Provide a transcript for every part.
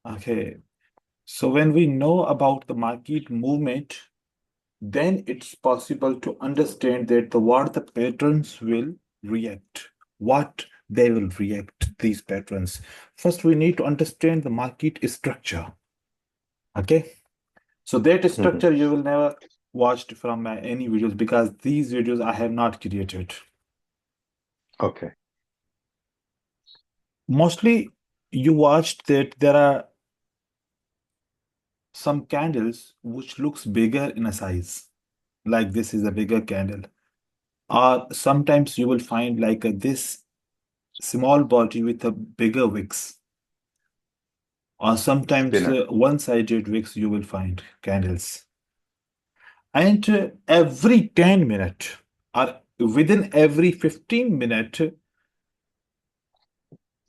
Okay. So when we know about the market movement, then it's possible to understand that what the patterns will react, what they will react, these patterns. First, we need to understand the market structure. Okay. So that Hmm. structure you will never watched from any videos because these videos I have not created. Okay. Mostly you watched that there are some candles which looks bigger in a size. Like this is a bigger candle. Or sometimes you will find like this small body with a bigger wicks. Or sometimes Spinner. one-sided wicks you will find candles. And every 10 minutes or within every 15 minutes,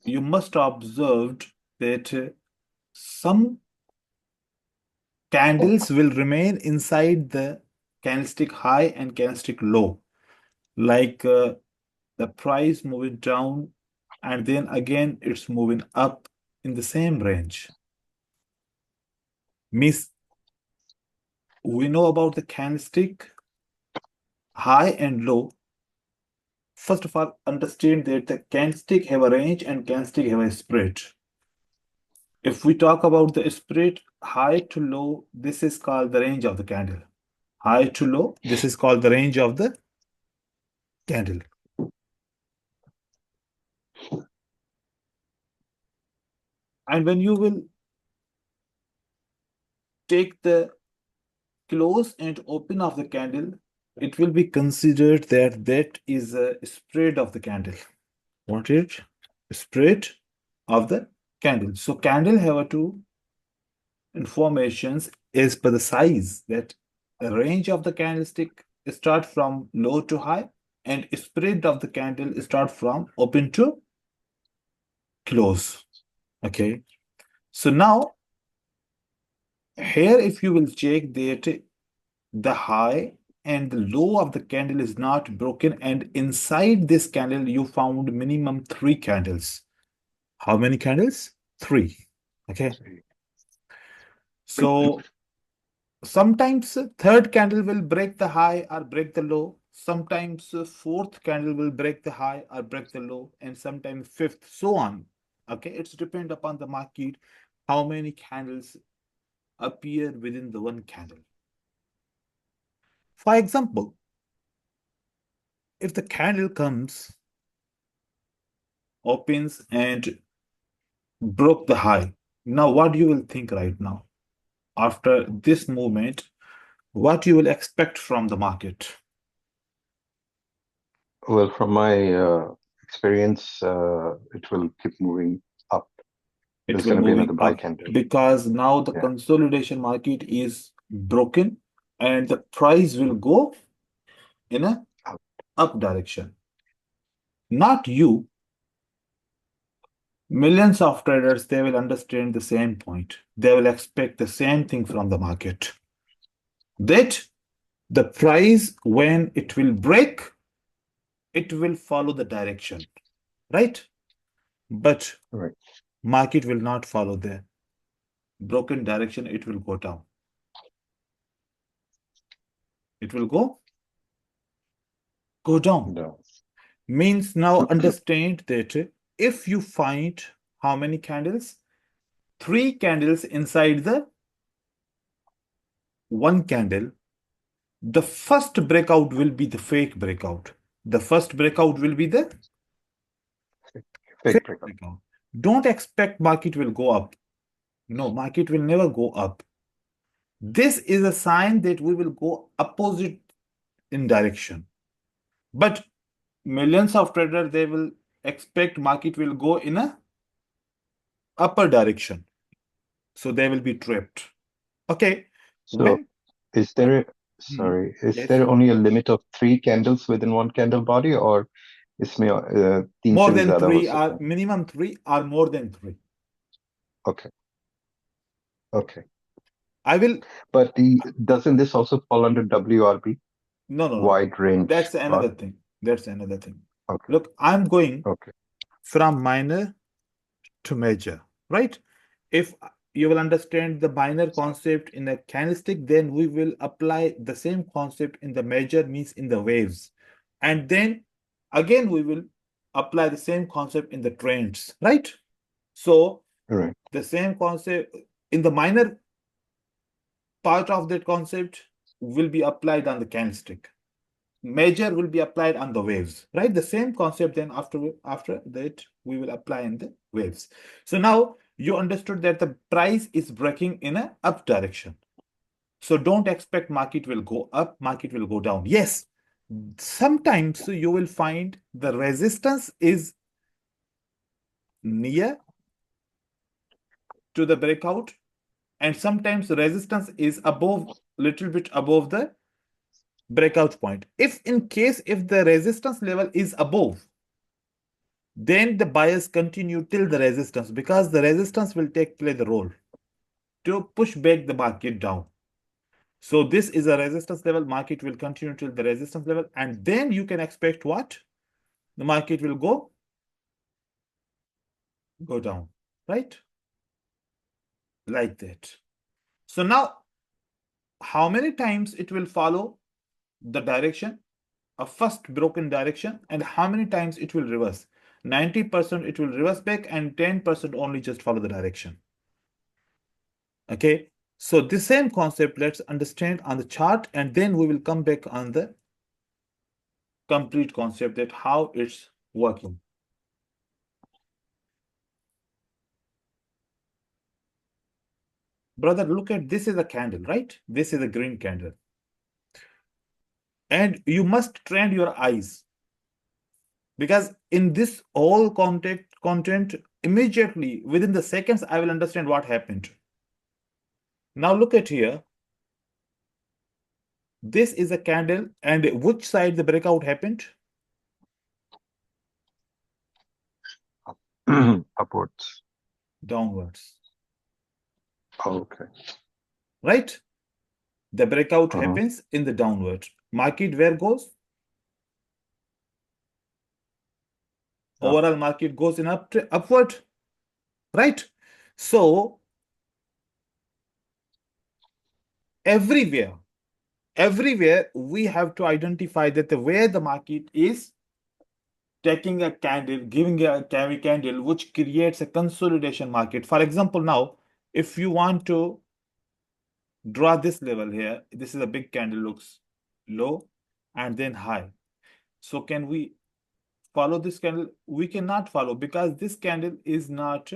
you must observe that some candles will remain inside the candlestick high and candlestick low. Like the price moving down and then again it's moving up in the same range. Means we know about the candlestick high and low. First of all, understand that the candlestick have a range and candlestick have a spread. If we talk about the spread high to low, this is called the range of the candle. High to low, this is called the range of the candle. And when you will take the close and open of the candle, it will be considered that that is a spread of the candle. What is spread of the candle? So candle have two informations as per the size that the range of the candlestick start from low to high and spread of the candle start from open to close. Okay. So now here if you will check that the high and the low of the candle is not broken and inside this candle you found minimum 3 candles. How many candles? 3. Okay. So sometimes third candle will break the high or break the low. Sometimes fourth candle will break the high or break the low, and sometimes fifth, so on. Okay, it's depend upon the market how many candles appear within the one candle. For example, if the candle comes, opens, and broke the high, now what you will think right now? After this movement, what you will expect from the market? Well, from my experience, it will keep moving up. It There's will going to be moving another buy up candle. because now the Yeah. consolidation market is broken and the price will go in a Up. up direction. Not you, millions of traders, they will understand the same point. They will expect the same thing from the market. That the price, when it will break, it will follow the direction, right? But Right. market will not follow the broken direction, it will go down. It will go down. No. Means now understand that if you find how many candles? 3 candles inside the one candle. The first breakout will be the fake breakout. The first breakout will be the Fake fake breakup. breakout. Don't expect market will go up. No, market will never go up. This is a sign that we will go opposite in direction. But millions of traders, they will expect market will go in a upper direction. So they will be tripped. Okay. So When is when there, hmm, sorry, is yes, there only a limit of 3 candles within one candle body, or इसमें 3 more से भी than ज्यादा हो 3 सकता or है? minimum 3 or more than 3. Okay. Okay. I will But the doesn't this also fall under WRB, no. wide range That's another bar? thing. That's another thing. Okay. Look, I'm going Okay. from minor to major, right? If you will understand the minor concept in a candlestick, then we will apply the same concept in the major, means in the waves. And then again, we will apply the same concept in the trends, right? So Right. the same concept in the minor part of that concept will be applied on the candlestick. Major will be applied on the waves, right? The same concept then after that we will apply in the waves. So now you understood that the price is breaking in a up direction. So don't expect market will go up, market will go down. Yes, sometimes you will find the resistance is near to the breakout, and sometimes the resistance is above, little bit above the breakout point. If the resistance level is above, then the buyers continue till the resistance, because the resistance will play the role to push back the market down. So this is a resistance level, market will continue till the resistance level, and then you can expect what? The market will go down, right? Like that. So now, how many times it will follow the direction, a first broken direction, and how many times it will reverse? 90% it will reverse back, and 10% only just follow the direction. Okay, so the same concept let's understand on the chart, and then we will come back on the complete concept that how it's working. Brother, look at this, is a candle, right? This is a green candle. And you must train your eyes, because in this whole content, immediately within the seconds, I will understand what happened. Now look at here. This is a candle, and which side the breakout happened? Upwards. Downwards. Okay. Right? The breakout happens in the downward. Market where goes? Overall market goes in upward, right? So everywhere we have to identify that the where the market is taking a candle, giving a candle, which creates a consolidation market. For example, now if you want to draw this level here, this is a big candle, looks low and then high. So can we follow this candle? We cannot follow, because this candle is not,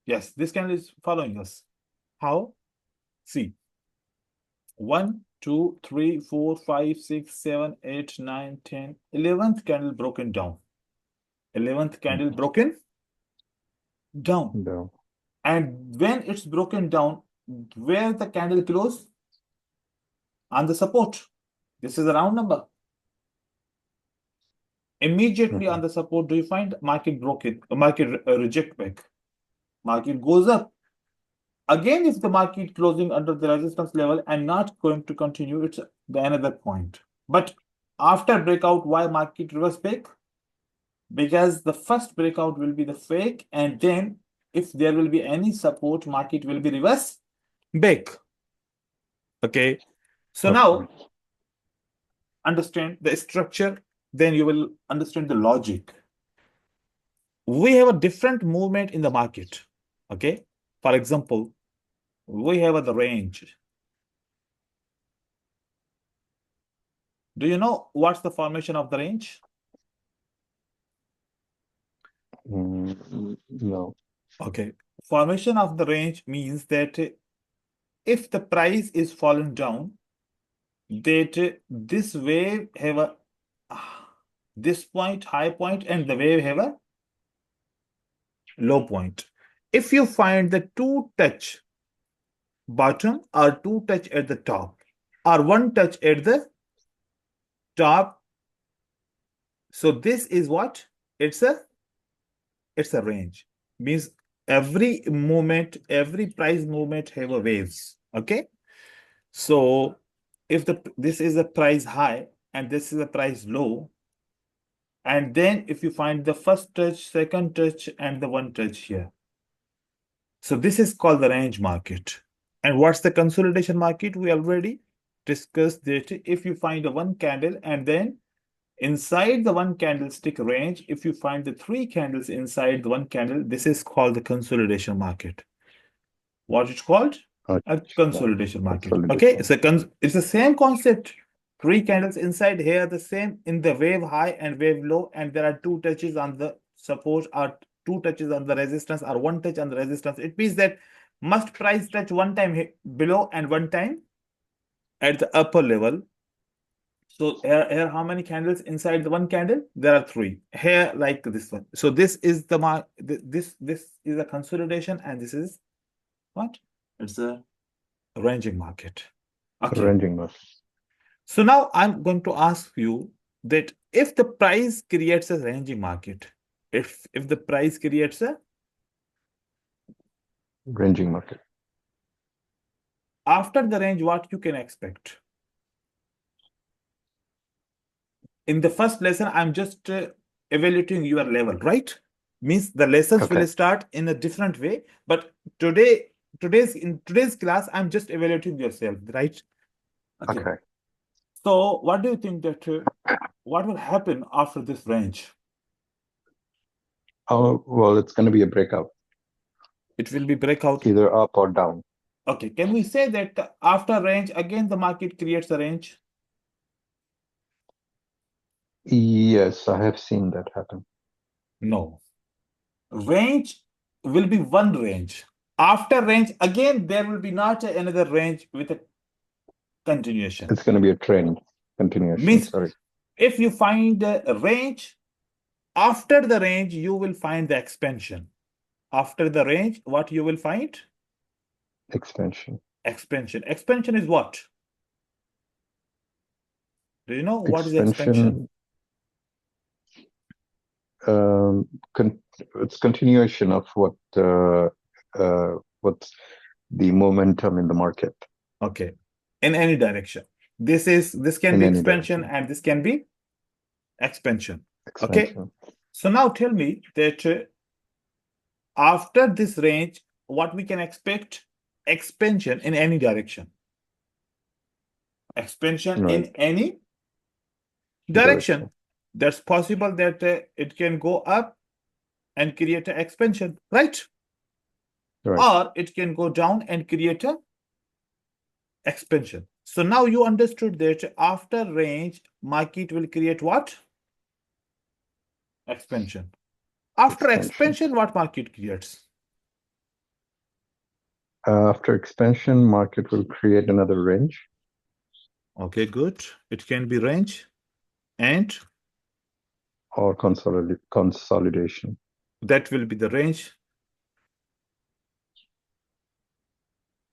yes, this candle is following us. How? See, 1, 2, 3, 4, 5, 6, 7, 8, 9, 10, 11th candle broken down. 11th candle broken down. Down. And when it's broken down, where the candle close? On the support. This is a round number. Immediately on the support, do you find market broken, market reject back? Market goes up. Again, if the market closing under the resistance level and not going to continue, it's the another point. But after breakout, why market reverse back? Because the first breakout will be the fake, and then if there will be any support, market will be reverse back. Okay. So now understand the structure, then you will understand the logic. We have a different movement in the market. Okay. For example, we have the range. Do you know what's the formation of the range? No. Okay. Formation of the range means that if the price is fallen down, that this wave have a this point, high point, and the wave have a low point. If you find the two touch bottom or two touch at the top or one touch at the top, so this is what? It's a range. Means every movement, every price movement have a waves. Okay. So if this is a price high and this is a price low, And then if you find the first touch, second touch, and the one touch here. So this is called the range market. And what's the consolidation market? We already discussed that if you find a one candle and then inside the one candlestick range, if you find the three candles inside the one candle, this is called the consolidation market. What it's called? A consolidation market. Okay, Consolidation. it's the same concept. Three candles inside here, the same in the wave high and wave low, and there are two touches on the support or two touches on the resistance or one touch on the resistance. It means that must price touch one time below and one time at the upper level. So here, how many candles inside the one candle? There are three. Here, like this one. So this is the this is a consolidation, and this is what? It's a ranging market. Okay. Ranging market. So now I'm going to ask you that if the price creates a ranging market, if the price creates a Ranging market. after the range, what you can expect? In the first lesson, I'm just evaluating your level, right? Means the lessons will start in a different way, but in today's class, I'm just evaluating yourself, right? Okay. So what do you think that what will happen after this range? Oh, well, it's going to be a breakout. It will be breakout. Either up or down. Okay, can we say that after range, again, the market creates a range? Yes, I have seen that happen. No. Range will be one range. After range, again, there will be not another range with a continuation. It's going to be a trend continuation. Means Sorry. if you find a range, after the range, you will find the expansion. After the range, what you will find? Expansion. Expansion. Expansion is what? Do you know what is expansion? It's continuation of what's the momentum in the market. Okay, in any direction. This can be expansion, and this can be expansion. Okay, so now tell me that after this range, what we can expect? Expansion in any direction. Expansion in any direction. That's possible that it can go up and create an expansion, right? Or it can go down and create a expansion. So now you understood that after range, market will create what? Expansion. After expansion, what market creates? After expansion, market will create another range. Okay, good. It can be range and or consolidation. That will be the range.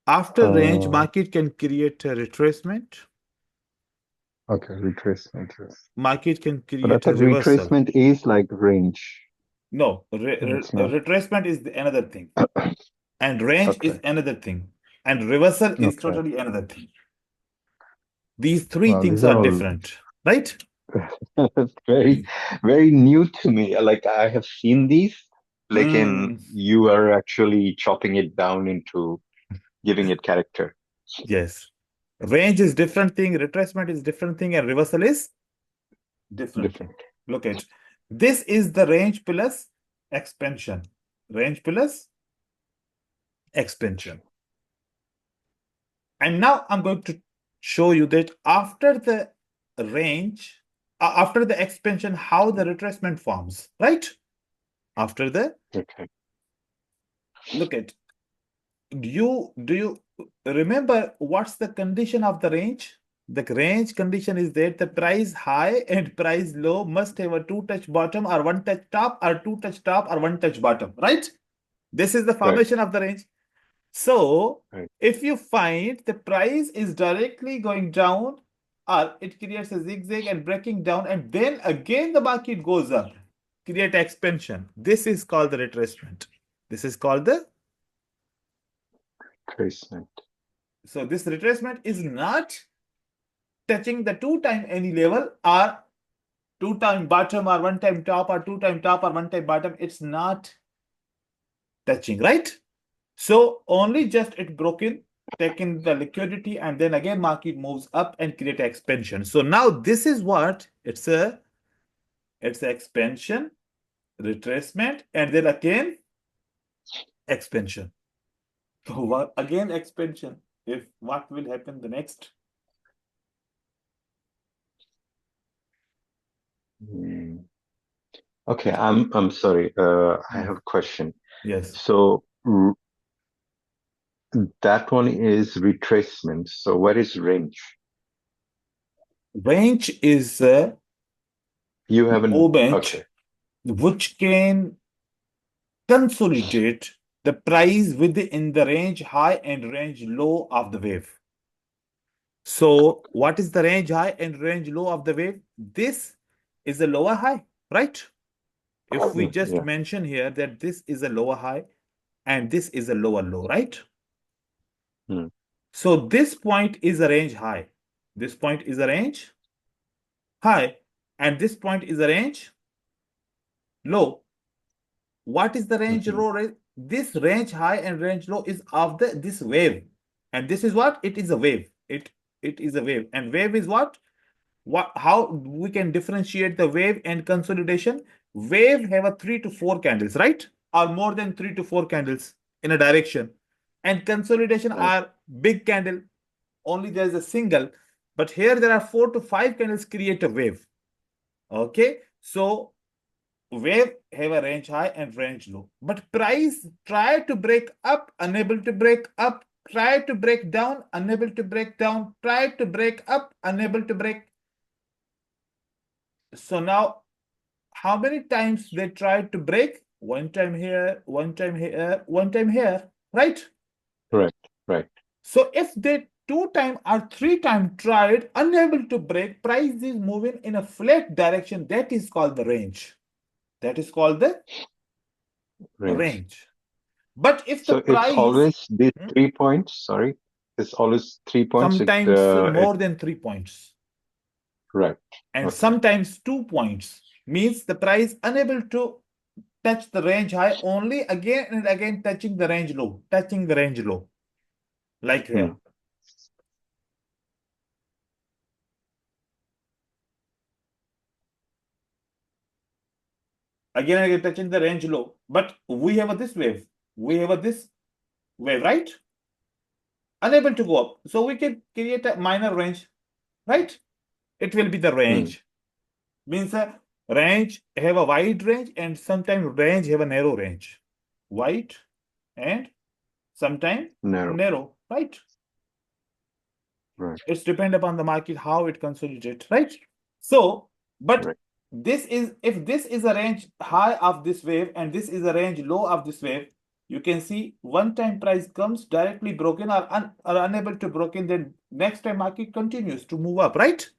After range, market can create a retracement. Okay, retracement. Yes. Market can create but I thought a reversal. Retracement is like range. No, retracement is another thing. And range is another thing. And reversal is totally another thing. These three things are different, right? It's very, very new to me. Like I have seen these, like you are actually chopping it down into giving it character. Yes. Range is different thing, retracement is different thing, and reversal is different. Look at this is the range plus expansion. Range plus expansion. And now I'm going to show you that after the range, after the expansion, how the retracement forms, right? After the look at do you remember what's the condition of the range? The range condition is that the price high and price low must have a two-touch bottom or one-touch top or two-touch top or one-touch bottom, right? This is the formation of the range. So if you find the price is directly going down or it creates a zigzag and breaking down and then again the market goes up, create expansion. This is called the retracement. This is called the retracement. So this retracement is not touching the two-time any level or two time bottom or one time top or two time top or one time bottom, it's not touching, right? So only just it broken, taking the liquidity, and then again market moves up and create expansion. So now this is what it's a expansion, retracement, and then again expansion. So what again expansion? If what will happen the next? Hmm. Okay, I'm sorry. I have a question. Yes. So that one is retracement. So what is range? Range is a You haven't. movement Okay. which can consolidate the price within the range high and range low of the wave. So what is the range high and range low of the wave? This is a lower high, right? If we just Yeah. mention here that this is a lower high and this is a lower low, right? Hmm. So this point is a range high. This point is a range high, and this point is a range low. What is the range Hmm. low? This range high and range low is of this wave. And this is what? It is a wave. It is a wave. And wave is what? How we can differentiate the wave and consolidation? Wave have a 3 to 4 candles, right? Or more than 3 to 4 candles in a direction. And consolidation Right. are big candle. Only there is a single. But here there are 4 to 5 candles create a wave. Okay. So wave have a range high and range low, but price try to break up, unable to break up, try to break down, unable to break down, try to break up, unable to break. So now how many times they tried to break? One time here, one time here, one time here, right? Correct. Right. So if they 2 time or 3 time tried, unable to break, price is moving in a flat direction. That is called the range. That is called the Range. range. But if the So it's price, always these 3 points. Sorry, it's always 3 points. sometimes It more than 3 points, right. and Okay. sometimes 2 points, means the price unable to touch the range high, only again and again touching the range low, like Hmm. here. Again and again touching the range low. But we have this wave. We have this wave, right? Unable to go up. So we can create a minor range, right? It will be the Hmm. range. Means a range have a wide range and sometimes range have a narrow range. Wide and sometimes Narrow. narrow, right? Right. It's depend upon the market how it consolidates, right? So, but Right. this is if this is a range high of this wave and this is a range low of this wave, you can see one time price comes directly broken or unable to broken, then next time market continues to move up, right? Right.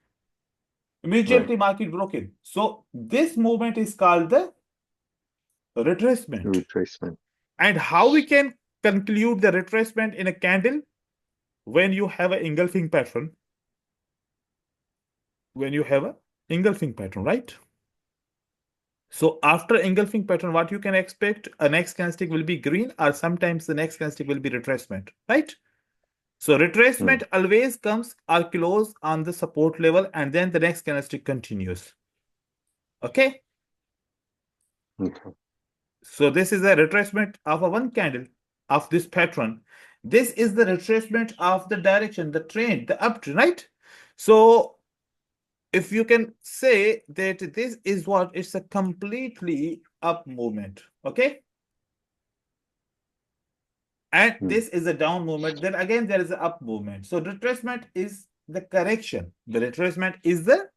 Immediately market broken. So this movement is called the retracement. Retracement. And how we can conclude the retracement in a candle? When you have an engulfing pattern, right? So after engulfing pattern, what you can expect? A next candlestick will be green, or sometimes the next candlestick will be retracement, right? So Hmm. retracement always comes or close on the support level, and then the next candlestick continues. Okay. Okay. So this is a retracement of a one candle of this pattern. This is the retracement of the direction, the trend, the uptrend, right? So if you can say that this is what it's a completely up movement, okay? And Hmm. this is a down movement, then again there is an up movement. So retracement is the correction. The retracement is the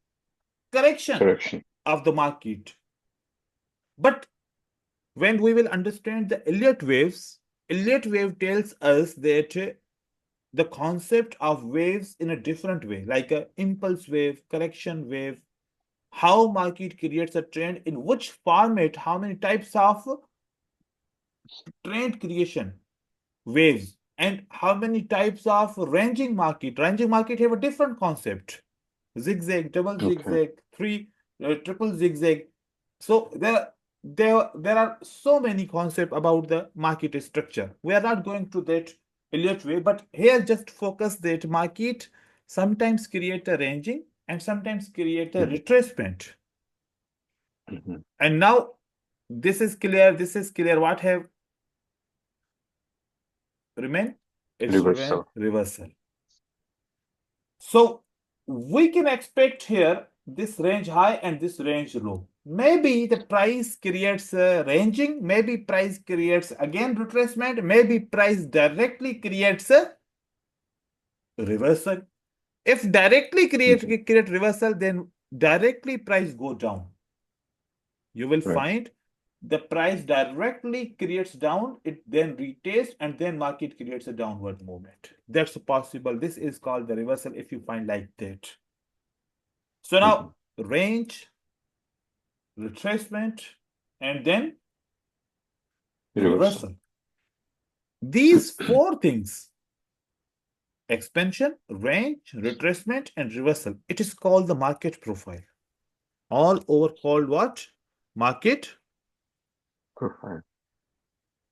correction Correction. of the market. But when we will understand the Elliott waves, Elliott wave tells us that the concept of waves in a different way, like a impulse wave, correction wave, how market creates a trend, in which format, how many types of trend creation waves, and how many types of ranging market. Ranging market have a different concept. Zigzag, double Okay. zigzag, three. triple zigzag. So there are so many concepts about the market structure. We are not going to that Elliott way, but here just focus that market sometimes create a ranging and sometimes create a Mhm. retracement. Mhm. And now this is clear. This is clear. What have remain? It's remain Reversal. reversal. So we can expect here this range high and this range low. Maybe the price creates a ranging, maybe price creates again retracement, maybe price directly creates a reversal. If directly Mhm. create reversal, then directly price go down. You will Right. find the price directly creates down, it then retests, and then market creates a downward movement. That's possible. This is called the reversal if you find like that. So now Mhm. range, retracement, and then Reversal. reversal. These four things, expansion, range, retracement, and reversal, it is called the market profile. All over called what? Market. Profile.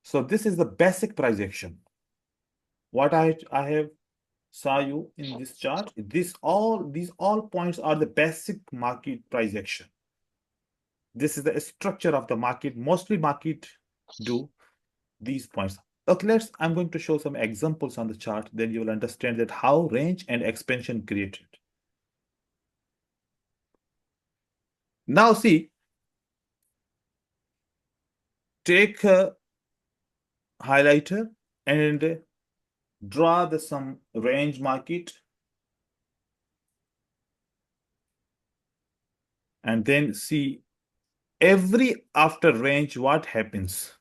So this is the basic price action. What I have saw you in this chart, these all points are the basic market price action. This is the structure of the market. Mostly market do these points. Okay, I'm going to show some examples on the chart, then you will understand that how range and expansion created. Now see, take a highlighter and draw some range market, and then see every after range what happens.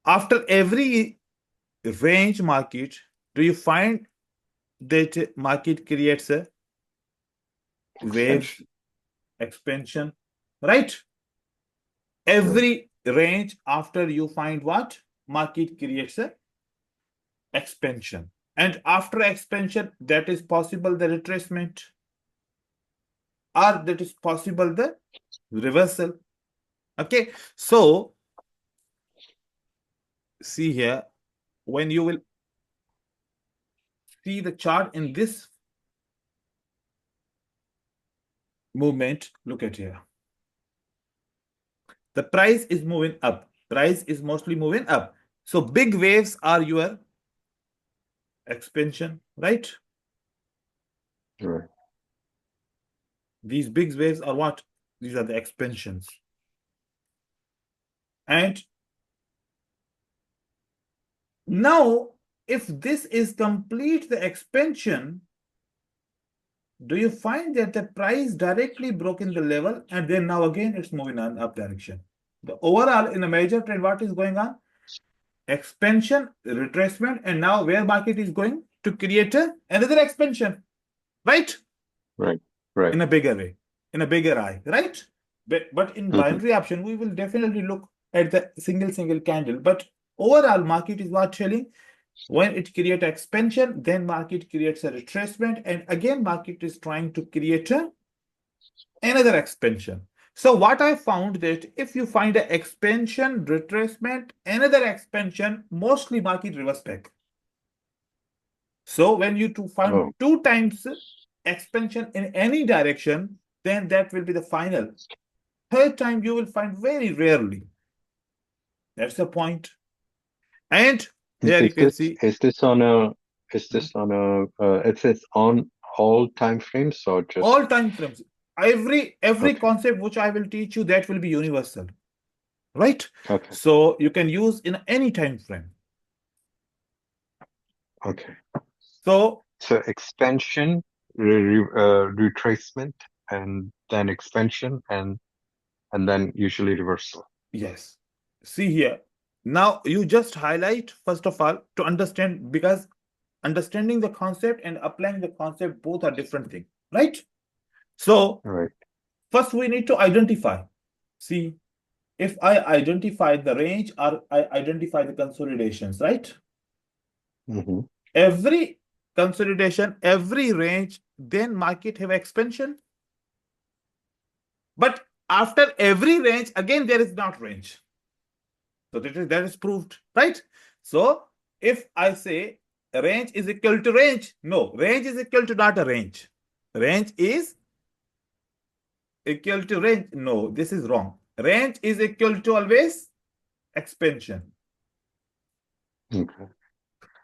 After every range market, do you find that market creates a wave Expansion. expansion, right? Right. Every range after you find what? Market creates a expansion. And after expansion, that is possible the retracement, or that is possible the reversal. Okay, so see here, when you will see the chart in this movement, look at here. The price is moving up. Price is mostly moving up. So big waves are your expansion, right? Right. These big waves are what? These are the expansions. And now, if this is complete the expansion, do you find that the price directly broke in the level and then now again it's moving on up direction? The overall in a major trend, what is going on? Expansion, retracement, and now where market is going to create another expansion, right? Right. Right. In a bigger way, in a bigger eye, right? But in Mhm. binary option, we will definitely look at the single candle. But overall market is what telling when it creates expansion, then market creates a retracement, and again market is trying to create another expansion. So what I found that if you find an expansion, retracement, another expansion, mostly market reverse back. So when you find Oh, two times expansion in any direction, then that will be the final. Third time you will find very rarely. That's the point. And here you is can this see is this on a is hmm, this on a it's on all time frames or just all time frames. Every okay. concept which I will teach you, that will be universal, right? Okay. So you can use in any time frame. Okay. So So expansion, retracement, and then expansion, and then usually reversal. yes, see here. Now you just highlight first of all to understand, because understanding the concept and applying the concept both are different things, right? So Right. first we need to identify. See, if I identify the range or I identify the consolidations, right? Mm-hmm. Every consolidation, every range, then market have expansion. But after every range, again there is not range. So that is proved, right? So if I say range is equal to range, no, range is equal to not a range. Range is equal to range. No, this is wrong. Range is equal to always expansion. Okay.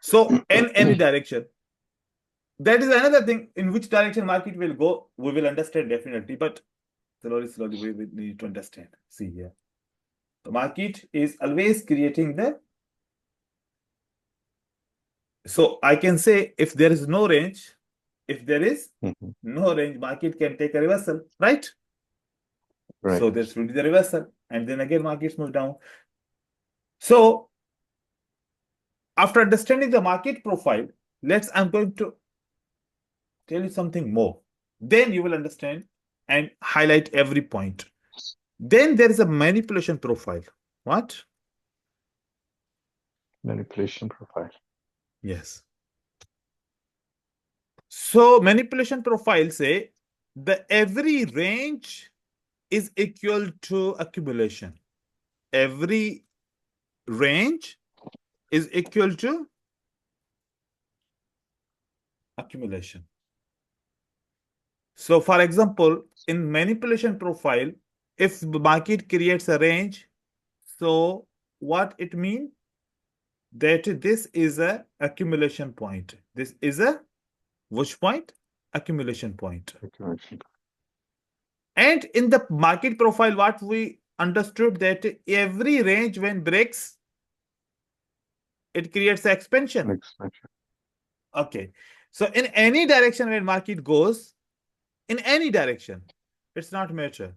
So in any direction. That is another thing. In which direction market will go, we will understand definitely. But slowly, we will need to understand. See here. The market is always creating the. So I can say if there is no range, if there is Mhm. no range, market can take a reversal, right? Right. So this will be the reversal. And then again, markets move down. So after understanding the market profile, I'm going to tell you something more. Then you will understand and highlight every point. Then there is a manipulation profile. What? Manipulation profile. Yes. So manipulation profile say the every range is equal to accumulation. Every range is equal to accumulation. So for example, in manipulation profile, if the market creates a range, so what it means? That this is a accumulation point. This is a which point? Accumulation point. Accumulation. And in the market profile, what we understood that every range when breaks, it creates expansion. Expansion. Okay. So in any direction when market goes, in any direction, it's not matter.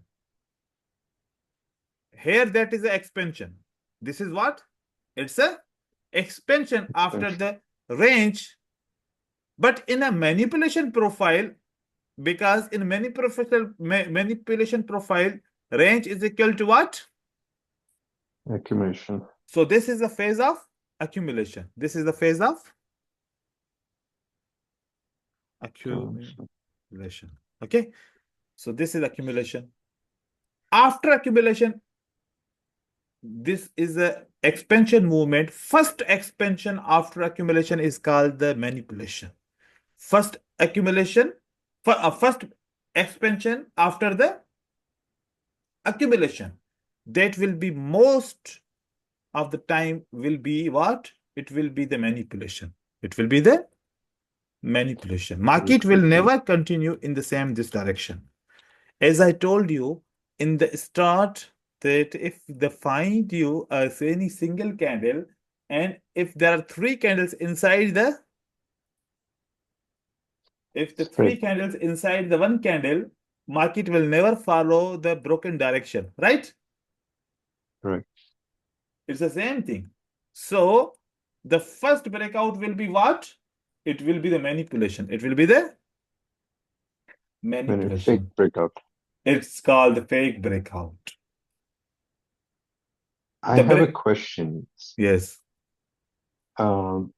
Here that is the expansion. This is what? It's a expansion after the range. But in a manipulation profile, because in manipulation profile, range is equal to what? Accumulation. So this is the phase of accumulation. This is the phase of accumulation. Okay. So this is accumulation. After accumulation, this is a expansion movement. First expansion after accumulation is called the manipulation. First accumulation, first expansion after the accumulation. That will be most of the time will be what? It will be the manipulation. It will be the manipulation. Market will never continue in the same this direction. As I told you in the start, that if they find you as any single candle, and if there are three candles inside the, if the three candles inside the one candle, market will never follow the broken direction, right? Right. It's the same thing. So the first breakout will be what? It will be the manipulation. It will be the manipulation. Fake breakout. It's called the fake breakout. I have a question. Yes.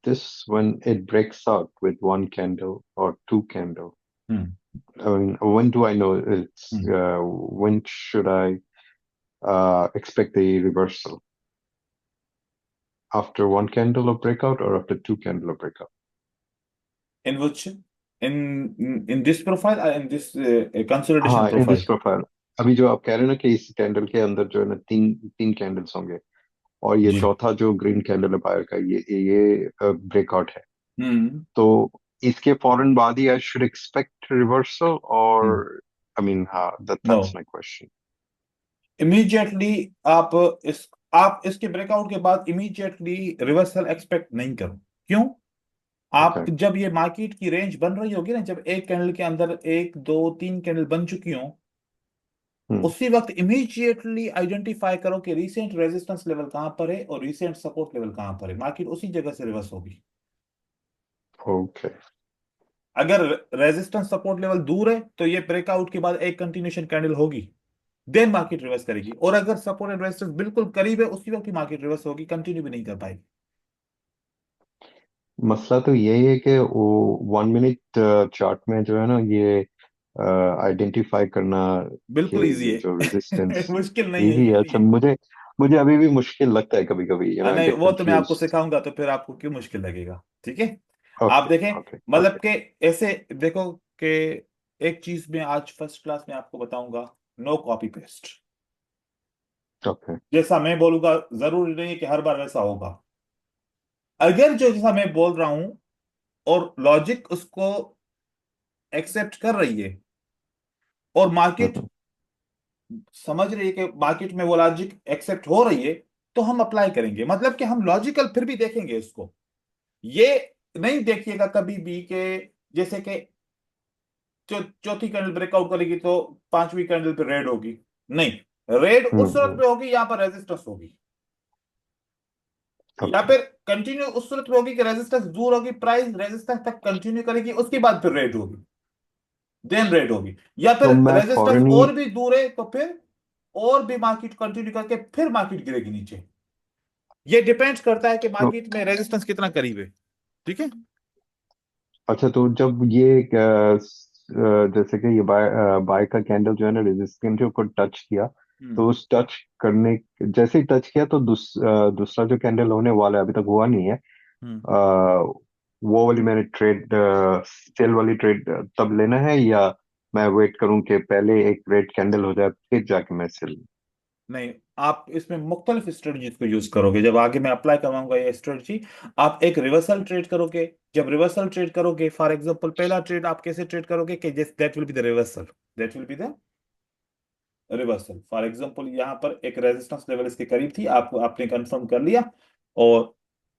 This when it breaks out with one candle or two candle. I mean, when do I know it's when should I expect the reversal? After one candle of breakout or after two candle of breakout? In which in this profile or in this consolidation हाँ, profile? in this profile. अभी जो आप कह रहे हो ना कि इस कैंडल के अंदर जो है ना तीन तीन कैंडल्स होंगे और ये जी। चौथा जो ग्रीन कैंडल है बायर का ये ब्रेकआउट है तो इसके फौरन बाद ही आई शुड एक्सपेक्ट रिवर्सल और आई मीन हाँ that's my question. इमीडिएटली आप इसके ब्रेकआउट के बाद इमीडिएटली रिवर्सल एक्सपेक्ट नहीं करो। क्यों? आप जब ये मार्केट की रेंज बन रही होगी ना, जब एक कैंडल के अंदर एक दो तीन कैंडल बन चुकी हो, उसी वक्त इमीडिएटली आइडेंटिफाई करो कि रीसेंट रेजिस्टेंस लेवल कहां पर है और रीसेंट सपोर्ट लेवल कहां पर है। मार्केट उसी जगह से रिवर्स होगी। ओके। अगर रेजिस्टेंस सपोर्ट लेवल दूर है तो ये ब्रेकआउट के बाद एक कंटिन्यूएशन कैंडल होगी, देन मार्केट रिवर्स करेगी। और अगर सपोर्ट एंड रेजिस्टेंस बिल्कुल करीब है, उसी वक्त की मार्केट रिवर्स होगी, कंटिन्यू भी नहीं कर पाएगी। मसला तो यही है कि वो 1 मिनट चार्ट में जो है ना, ये आइडेंटिफाई करना कि बिल्कुल इजी ये है। जो रेजिस्टेंस मुश्किल नहीं है, इजी है। इजी अच्छा, है। मुझे मुझे अभी भी मुश्किल लगता है कभी कभी, नहीं, गेट वो तो मैं आपको कंफ्यूज। सिखाऊंगा, तो फिर आपको क्यों मुश्किल लगेगा, ठीक है। आप ओके देखें, ओके मतलब ओके कि ऐसे देखो कि एक चीज में आज फर्स्ट क्लास में आपको बताऊंगा, नो कॉपी पेस्ट। ओके। जैसा मैं बोलूंगा जरूरी नहीं है कि हर बार वैसा होगा। अगर जो जैसा मैं बोल रहा हूं और लॉजिक उसको एक्सेप्ट कर रही है और मार्केट हम्म। समझ रही है कि मार्केट में वो लॉजिक एक्सेप्ट हो रही है, तो हम अप्लाई करेंगे। मतलब कि हम लॉजिकल फिर भी देखेंगे इसको। ये नहीं देखिएगा कभी भी कि जैसे कि चौथी कैंडल ब्रेकआउट करेगी तो पांचवी कैंडल पे रेड होगी। नहीं, रेड उस सूरत हम्म। पे होगी यहां पर रेजिस्टेंस होगी, या ओके। फिर कंटिन्यू उस सूरत में होगी कि रेजिस्टेंस दूर होगी, प्राइस रेजिस्टेंस तक कंटिन्यू करेगी, उसके बाद फिर रेड होगी, देन रेड होगी। या तो फिर मैं रेजिस्टेंस फौरन ही और भी दूर है तो फिर और भी मार्केट कंटिन्यू करके फिर मार्केट गिरेगी नीचे। ये डिपेंड करता है कि तो मार्केट में रेजिस्टेंस कितना करीब है, ठीक है। अच्छा, तो जब ये जैसे कि ये बाय का कैंडल जो है ना, रेजिस्टेंस को टच किया, हम्म। तो उस टच करने जैसे ही टच किया तो दूसरा जो कैंडल होने वाला है, अभी तक हुआ नहीं है। हम्म। वो वाली मैंने ट्रेड, सेल वाली ट्रेड तब लेना है, या मैं वेट करूं कि पहले एक रेड कैंडल हो जाए फिर जाके मैं सेल? नहीं, आप इसमें मुख्तलिफ स्ट्रेटजीज को यूज करोगे। जब आगे मैं अप्लाई करवाऊंगा ये स्ट्रेटजी, आप एक रिवर्सल ट्रेड करोगे। जब रिवर्सल ट्रेड करोगे, फॉर एग्जांपल पहला ट्रेड आप कैसे ट्रेड करोगे कि that will be the reversal, that will be the reversal. For example यहाँ पर एक रेजिस्टेंस लेवल इसके करीब थी, आपको आपने कंफर्म कर लिया और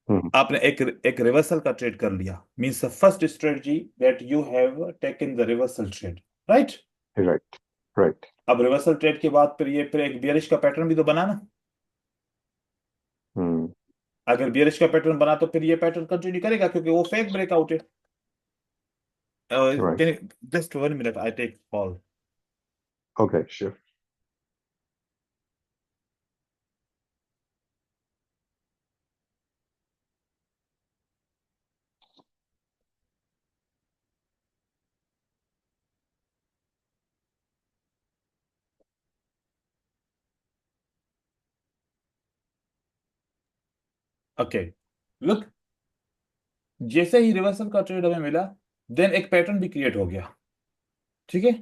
हम्म। आपने एक एक रिवर्सल का ट्रेड कर लिया, means the first strategy that you have taken the reversal trade, right. Right right. अब रिवर्सल ट्रेड के बाद फिर एक बियरिश का पैटर्न भी तो बना ना। हम्म। अगर बियरिश का पैटर्न बना तो फिर ये पैटर्न कंटिन्यू करेगा क्योंकि वो फेक ब्रेकआउट है। Right. Can just 1 minute, I take call. Okay sure. Okay, look, जैसे ही रिवर्सल का ट्रेड हमें मिला, देन एक पैटर्न भी क्रिएट हो गया, ठीक है।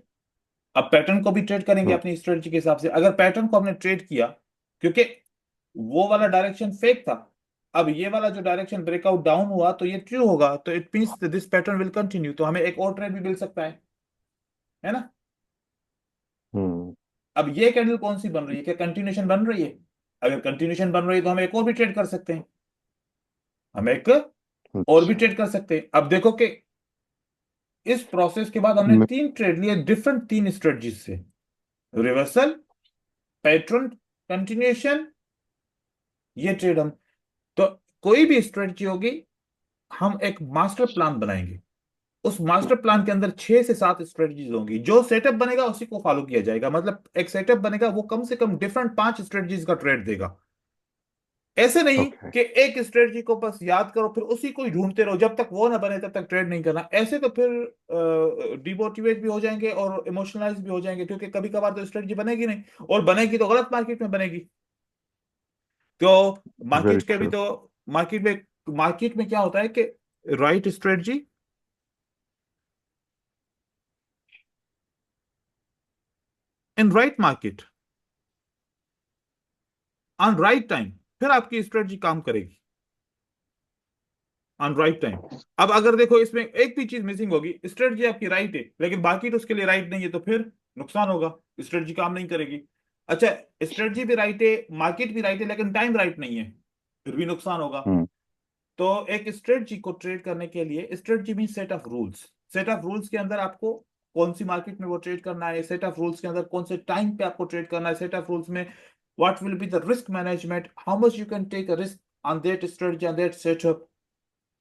अब पैटर्न को भी ट्रेड करेंगे हम्म। अपनी स्ट्रेटजी के हिसाब से। अगर पैटर्न को हमने ट्रेड किया, क्योंकि वो वाला डायरेक्शन फेक था, अब ये वाला जो डायरेक्शन ब्रेकआउट डाउन हुआ तो ये ट्रू होगा, तो it means this pattern will continue, तो हमें एक और ट्रेड भी मिल सकता है ना। हम्म। अब ये कैंडल कौन सी बन रही है, क्या कंटिन्यूशन बन रही है? अगर कंटिन्यूशन बन रही है तो हम एक और भी ट्रेड कर सकते हैं, हम एक और भी अच्छा। ट्रेड कर सकते हैं। अब देखो कि इस प्रोसेस के बाद हमने मैं- तीन ट्रेड लिए डिफरेंट तीन स्ट्रेटजीज से, रिवर्सल, पैटर्न, कंटिन्यूशन, ये ट्रेड हम, तो कोई भी स्ट्रेटजी होगी, हम एक मास्टर प्लान बनाएंगे। उस मास्टर प्लान के अंदर 6 से 7 स्ट्रेटजीज होंगी, जो सेटअप बनेगा उसी को फॉलो किया जाएगा। मतलब एक सेटअप बनेगा, वो कम से कम डिफरेंट 5 स्ट्रेटजीज का ट्रेड देगा। ऐसे नहीं ओके। कि एक स्ट्रेटजी को बस याद करो फिर उसी को ही ढूंढते रहो, जब तक वो ना बने तब तक ट्रेड नहीं करना। ऐसे तो फिर डिमोटिवेट भी हो जाएंगे और इमोशनलाइज भी हो जाएंगे, क्योंकि कभी कभार तो स्ट्रेटजी बनेगी नहीं, और बनेगी तो गलत मार्केट में बनेगी। तो वेरी मार्केट के भी ट्रू। तो मार्केट में क्या होता है कि right strategy in right market on right time, फिर आपकी स्ट्रेटजी काम करेगी ऑन राइट टाइम। अब अगर देखो इसमें एक भी चीज मिसिंग होगी, स्ट्रेटजी आपकी राइट है लेकिन बाकी तो उसके लिए राइट नहीं है, तो फिर नुकसान होगा, स्ट्रेटजी काम नहीं करेगी। अच्छा, स्ट्रेटजी भी राइट है, मार्केट भी राइट है, लेकिन टाइम राइट नहीं है, फिर भी नुकसान होगा। हम्म। तो एक स्ट्रेटजी को ट्रेड करने के लिए, strategy mean set of rules, set of rules के अंदर आपको कौन सी मार्केट में वो ट्रेड करना है, सेट ऑफ रूल्स के अंदर कौन से टाइम पे आपको ट्रेड करना है, सेट ऑफ रूल्स में what will be the risk management, how much you can take a risk on that strategy, on that setup,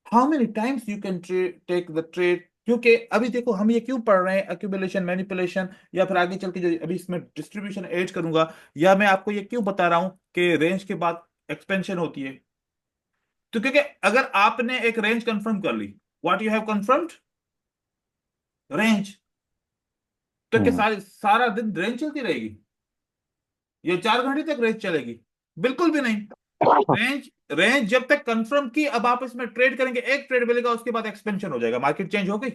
how many times you can take the trade. क्योंकि अभी देखो हम ये क्यों पढ़ रहे हैं, एक्यूमुलेशन, मैनिपुलेशन, या फिर आगे चल के जो अभी इसमें डिस्ट्रीब्यूशन ऐड करूंगा, या मैं आपको ये क्यों बता रहा हूं कि रेंज के बाद एक्सपेंशन होती है। तो क्योंकि अगर आपने एक रेंज कंफर्म कर ली, what you have confirmed, range, तो क्या हम्म। सारा दिन रेंज चलती रहेगी? ये 4 घंटे तक रेंज चलेगी? बिल्कुल भी नहीं। रेंज, रेंज जब तक कंफर्म की, अब आप इसमें ट्रेड करेंगे, एक ट्रेड मिलेगा, उसके बाद एक्सपेंशन हो जाएगा, मार्केट चेंज हो गई।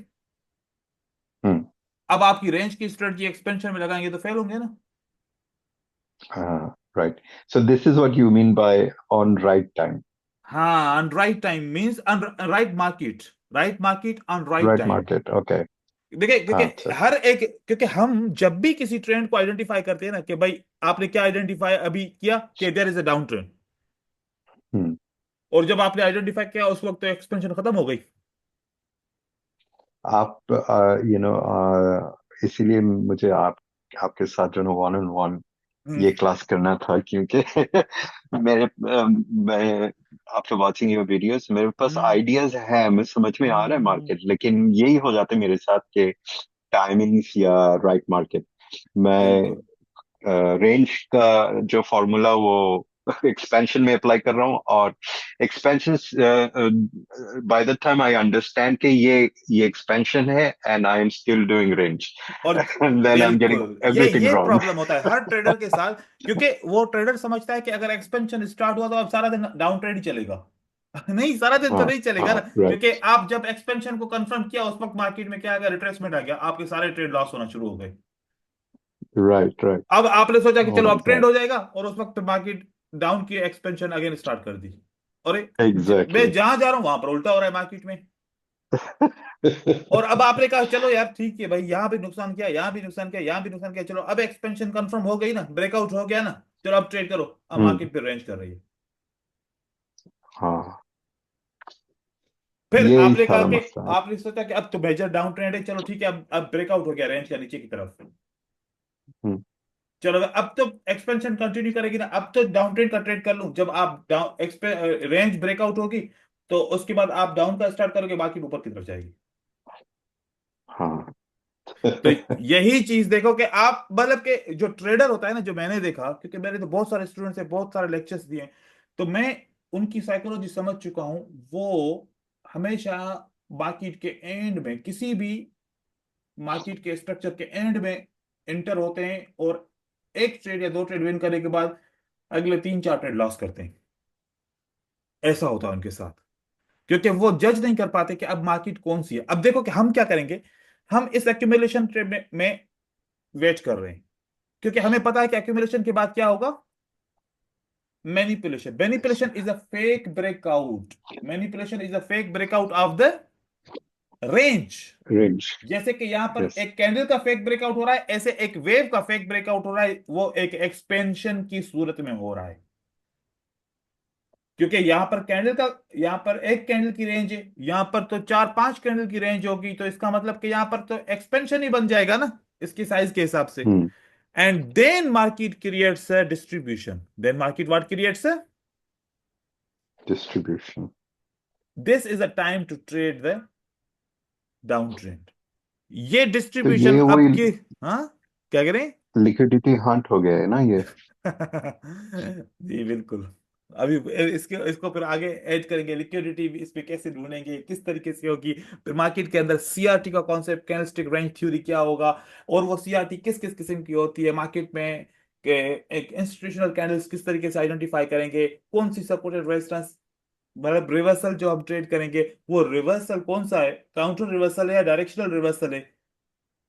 हम्म। अब आपकी रेंज की स्ट्रेटजी एक्सपेंशन में लगाएंगे तो फेल होंगे ना। Right. So this is what you mean by on right time, हाँ, on right time means on right market, right market on right right time. market. Okay. देखिए क्योंकि अच्छा। हर एक, क्योंकि हम जब भी किसी ट्रेंड को आइडेंटिफाई करते हैं ना, कि भाई आपने क्या आइडेंटिफाई अभी किया कि there is a down trend, hmm. और जब आपने आइडेंटिफाई किया उस वक्त तो एक्सपेंशन खत्म हो गई। आप इसीलिए मुझे आपके साथ जो है वन ऑन वन हम्म। ये क्लास करना था, क्योंकि मैं आफ्टर वाचिंग योर वीडियोस मेरे पास हम्म। आइडियाज है, मैं समझ में आ रहा है हम्म। मार्केट, लेकिन यही हो जाता है मेरे साथ के टाइमिंग्स या राइट मार्केट। मैं बिल्कुल। रेंज का जो फॉर्मूला वो एक्सपेंशन में अप्लाई कर रहा हूँ, और expansion by the time I understand कि ये एक्सपेंशन है and I am still doing range, और and then I am getting बिल्कुल एवरीथिंग ये रॉन्ग। प्रॉब्लम होता है हर ट्रेडर के साथ, क्योंकि वो ट्रेडर समझता है कि अगर एक्सपेंशन स्टार्ट हुआ तो अब सारा दिन डाउन ट्रेड ही चलेगा। नहीं, सारा दिन तो हाँ। नहीं चलेगा हाँ। ना, क्योंकि राइट। आप जब एक्सपेंशन को कंफर्म किया उस वक्त मार्केट में क्या आ गया, रिट्रेसमेंट आ गया, आपके सारे ट्रेड लॉस होना शुरू हो गए। राइट। राइट। अब आपने सोचा कि ओह चलो माय अब ट्रेंड गॉड। हो जाएगा, और उस वक्त मार्केट डाउन की एक्सपेंशन अगेन स्टार्ट कर दी। अरे, मैं एग्जैक्टली। जहां जा रहा हूं वहां पर उल्टा हो रहा है मार्केट में। और अब आपने कहा चलो यार ठीक है भाई, यहां भी नुकसान किया, यहां भी नुकसान किया, यहां भी नुकसान किया, चलो अब एक्सपेंशन कंफर्म हो गई ना, ब्रेकआउट हो गया ना, चलो अब ट्रेड करो, अब हम्म। मार्केट पे रेंज कर रही है। हाँ, फिर यही आपने कहा सारा कि, मसला है। आपने सोचा कि अब तो मेजर डाउन ट्रेंड है, चलो ठीक है, अब ब्रेकआउट हो गया रेंज का नीचे की तरफ, हम्म। चलो अब तो एक्सपेंशन कंटिन्यू करेगी ना, अब तो डाउन ट्रेंड का ट्रेड कर लूं, जब आप डाउन रेंज ब्रेकआउट होगी तो उसके बाद आप डाउन का स्टार्ट करोगे, बाकी ऊपर की तरफ जाएगी। हाँ। तो यही चीज देखो कि आप मतलब कि जो ट्रेडर होता है ना, जो मैंने देखा, क्योंकि मैंने तो बहुत सारे स्टूडेंट्स से बहुत सारे लेक्चर्स दिए हैं, तो मैं उनकी साइकोलॉजी समझ चुका हूं। वो हमेशा मार्केट के एंड में, किसी भी मार्केट के स्ट्रक्चर के एंड में एंटर होते हैं, और एक ट्रेड या दो ट्रेड विन करने के बाद अगले 3 4 ट्रेड लॉस करते हैं। ऐसा होता है उनके साथ, क्योंकि वो जज नहीं कर पाते कि अब मार्केट कौन सी है। अब देखो कि हम क्या करेंगे, हम इस एक्यूमुलेशन ट्रेड में वेट कर रहे हैं, क्योंकि हमें पता है कि एक्यूमुलेशन के बाद क्या होगा, manipulation. Manipulation is a fake breakout, manipulation is a fake breakout of the range. Range. जैसे कि यहां पर यस। एक कैंडल का फेक ब्रेकआउट हो रहा है, ऐसे एक वेव का फेक ब्रेकआउट हो रहा है, वो एक एक्सपेंशन की सूरत में हो रहा है। क्योंकि यहां पर कैंडल का, यहां पर एक कैंडल की रेंज है, यहां पर तो 4 5 कैंडल की रेंज होगी, तो इसका मतलब कि यहां पर तो एक्सपेंशन ही बन जाएगा ना, इसकी साइज के हिसाब से। Hmm. And then market creates a distribution, then market what creates a, distribution. This is a time to trade the down trend. ये तो डिस्ट्रीब्यूशन ये अब वही के, हाँ, क्या करें? लिक्विडिटी हंट हो गया है ना ये। जी बिल्कुल। अभी इसके इसको फिर आगे ऐड करेंगे, लिक्विडिटी भी इस पे कैसे ढूंढेंगे, किस तरीके से होगी, फिर मार्केट के अंदर सीआरटी का कॉन्सेप्ट, कैंडलस्टिक रेंज थ्योरी क्या होगा, और वो सीआरटी किस किस किस्म की होती है मार्केट में, के एक इंस्टीट्यूशनल कैंडल्स किस तरीके से आइडेंटिफाई करेंगे, कौन सी सपोर्टेड रेजिस्टेंस, मतलब रिवर्सल जो हम ट्रेड करेंगे, वो रिवर्सल कौन सा है, काउंटर रिवर्सल है या डायरेक्शनल रिवर्सल है,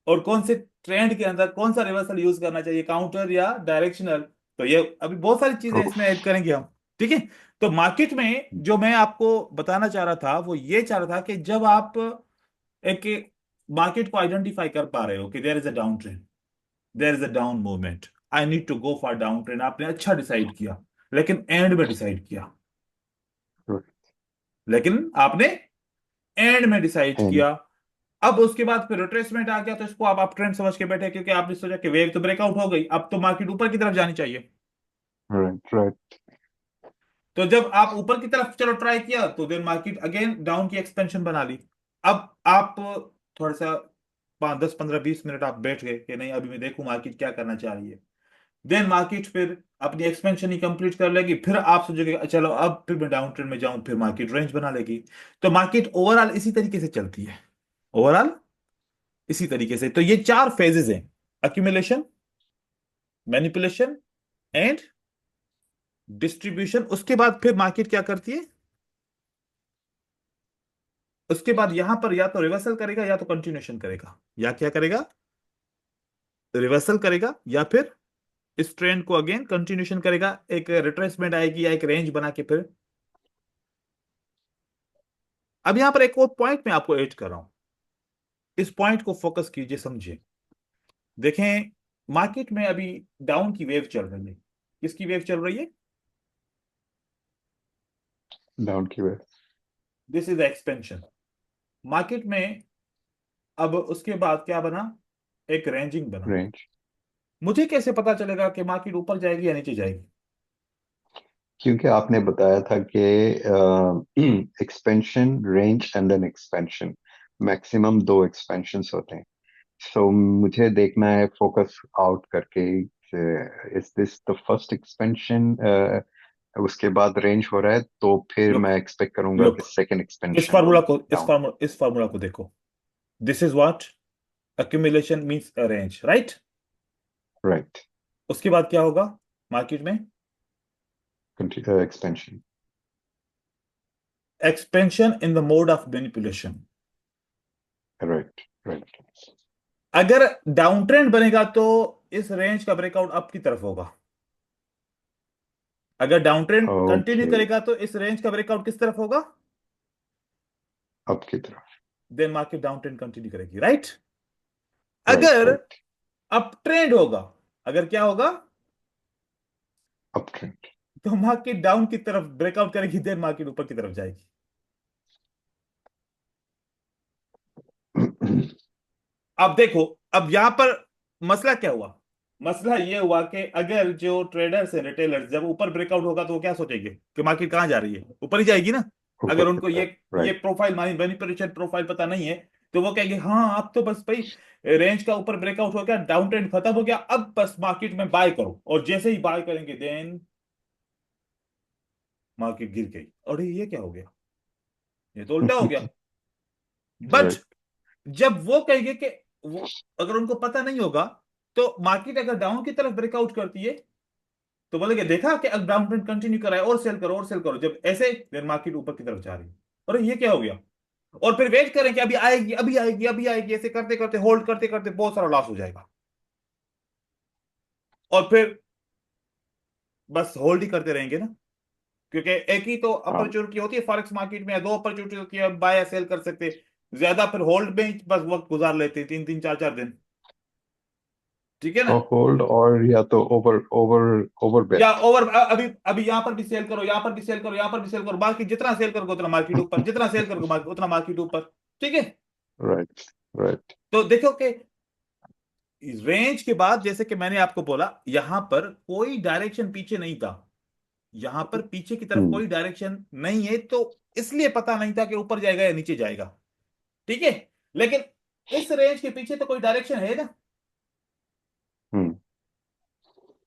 और कौन से ट्रेंड के अंदर कौन सा रिवर्सल यूज करना चाहिए, काउंटर या डायरेक्शनल। तो ये अभी बहुत सारी चीजें इसमें उफ। ऐड करेंगे हम। ठीक है। तो मार्केट में जो मैं आपको बताना चाह रहा था वो ये चाह रहा था कि जब आप एक मार्केट को आइडेंटिफाई कर पा रहे हो कि there is a down trend, there is a down movement, I need to go for down trend, आपने अच्छा डिसाइड किया, लेकिन एंड में डिसाइड किया, लेकिन आपने एंड में डिसाइड एंड। किया। अब उसके बाद फिर रिट्रेसमेंट आ गया, तो इसको अब आप ट्रेंड समझ के बैठे, क्योंकि आपने सोचा कि वेव तो ब्रेकआउट हो गई, अब तो मार्केट ऊपर की तरफ जानी चाहिए। राइट। राइट। तो जब आप ऊपर की तरफ चलो ट्राई किया, तो देन मार्केट अगेन डाउन की एक्सपेंशन बना ली। अब आप थोड़ा सा 5 10 15 20 मिनट आप बैठ गए कि नहीं, अभी मैं देखूं मार्केट क्या करना चाह रही है। देन मार्केट फिर अपनी एक्सपेंशन ही कंप्लीट कर लेगी, फिर आप सोचोगे चलो अब फिर मैं डाउन ट्रेंड में जाऊं, फिर मार्केट रेंज बना लेगी। तो मार्केट ओवरऑल इसी तरीके से चलती है, ओवरऑल इसी तरीके से। तो ये चार फेजेस हैं: अक्यूमुलेशन, मैनिपुलेशन, एंड डिस्ट्रीब्यूशन। उसके बाद फिर मार्केट क्या करती है, उसके बाद यहां पर या तो रिवर्सल करेगा या तो कंटिन्यूशन करेगा, या क्या करेगा, रिवर्सल करेगा या फिर इस ट्रेंड को अगेन कंटिन्यूशन करेगा, एक रिट्रेसमेंट आएगी या एक रेंज बना के फिर। अब यहां पर एक और पॉइंट मैं आपको ऐड कर रहा हूं, इस पॉइंट को फोकस कीजिए, समझिए। देखें, मार्केट में अभी डाउन की वेव चल रही है। किसकी वेव चल रही है? डाउन की way. This is the expansion market में। अब उसके बाद क्या बना, एक रेंजिंग बना। रेंज। मुझे कैसे पता चलेगा कि मार्केट ऊपर जाएगी या नीचे जाएगी? क्योंकि आपने बताया था कि expansion, range and then expansion, maximum दो एक्सपेंशंस होते हैं। सो मुझे देखना है फोकस आउट करके, is this the first expansion, उसके बाद रेंज हो रहा है तो फिर लुक, मैं एक्सपेक्ट करूंगा कि लुक, सेकंड इस एक्सपेंशन हो फार्मूला को इस डाउन। फार्मूला इस फार्मूला को देखो। This is what accumulation means a range, right? Right. उसके बाद क्या होगा मार्केट में? Expansion. Expansion in the mode of manipulation. Right. Right. अगर डाउन ट्रेंड बनेगा तो इस रेंज का ब्रेकआउट अप की तरफ होगा। अगर डाउन ट्रेंड कंटिन्यू ओके। करेगा तो इस रेंज का ब्रेकआउट किस तरफ होगा? अप की तरफ। Then market down trend continue करेगी, राइट? राइट। अगर राइट। अप ट्रेंड होगा, अगर क्या होगा, अप ट्रेंड। तो मार्केट डाउन की तरफ ब्रेकआउट करेगी, देन मार्केट ऊपर की तरफ जाएगी। अब देखो, अब यहां पर मसला क्या हुआ? मसला ये हुआ कि अगर जो ट्रेडर्स है, रिटेलर्स, जब ऊपर ब्रेकआउट होगा तो वो क्या सोचेंगे कि मार्केट कहां जा रही है, ऊपर ही जाएगी ना। ऊपर अगर की उनको ये तरफ। ये राइट। प्रोफाइल मानी मैनिपुलेशन प्रोफाइल पता नहीं है, तो वो कहेंगे हाँ अब तो बस भाई रेंज का ऊपर ब्रेकआउट हो गया, डाउन ट्रेंड खत्म हो गया, अब बस मार्केट में बाय करो। और जैसे ही बाय करेंगे देन मार्केट गिर गई, अरे ये क्या हो गया, ये तो उल्टा हो गया। But right. जब वो कहेंगे कि वो, अगर उनको पता नहीं होगा, तो मार्केट अगर डाउन की तरफ ब्रेकआउट करती है तो बोलेंगे देखा कि अब डाउन ट्रेंड कंटिन्यू करा है, और सेल करो और सेल करो। जब ऐसे देन मार्केट ऊपर की तरफ जा रही है, अरे ये क्या हो गया, और फिर वेट करें कि अभी आएगी अभी आएगी अभी आएगी, ऐसे करते करते होल्ड करते करते बहुत सारा लॉस हो जाएगा। और फिर बस होल्ड ही करते रहेंगे ना, क्योंकि एक ही तो हाँ। अपॉर्चुनिटी होती है फॉरेक्स मार्केट में, या दो अपॉर्चुनिटी होती है, बाय या सेल कर सकते, ज्यादा फिर होल्ड में ही बस वक्त गुजार लेते हैं, 3 3 4 4 दिन। ठीक है ना? और होल्ड, और या तो ओवर ओवर ओवर या बेट। ओवर, अभी अभी यहां पर भी सेल करो, यहां पर भी सेल करो, यहां पर भी सेल करो, बाकी जितना सेल करोगे उतना मार्केट ऊपर, जितना सेल करोगे उतना मार्केट ऊपर। ठीक है? राइट। राइट। तो देखो कि रेंज के बाद, जैसे कि मैंने आपको बोला, यहां पर कोई डायरेक्शन पीछे नहीं था, यहां पर पीछे की तरफ हम्म। कोई डायरेक्शन नहीं है, तो इसलिए पता नहीं था कि ऊपर जाएगा या नीचे जाएगा। ठीक है? लेकिन इस रेंज के पीछे तो कोई डायरेक्शन है ना। हम्म।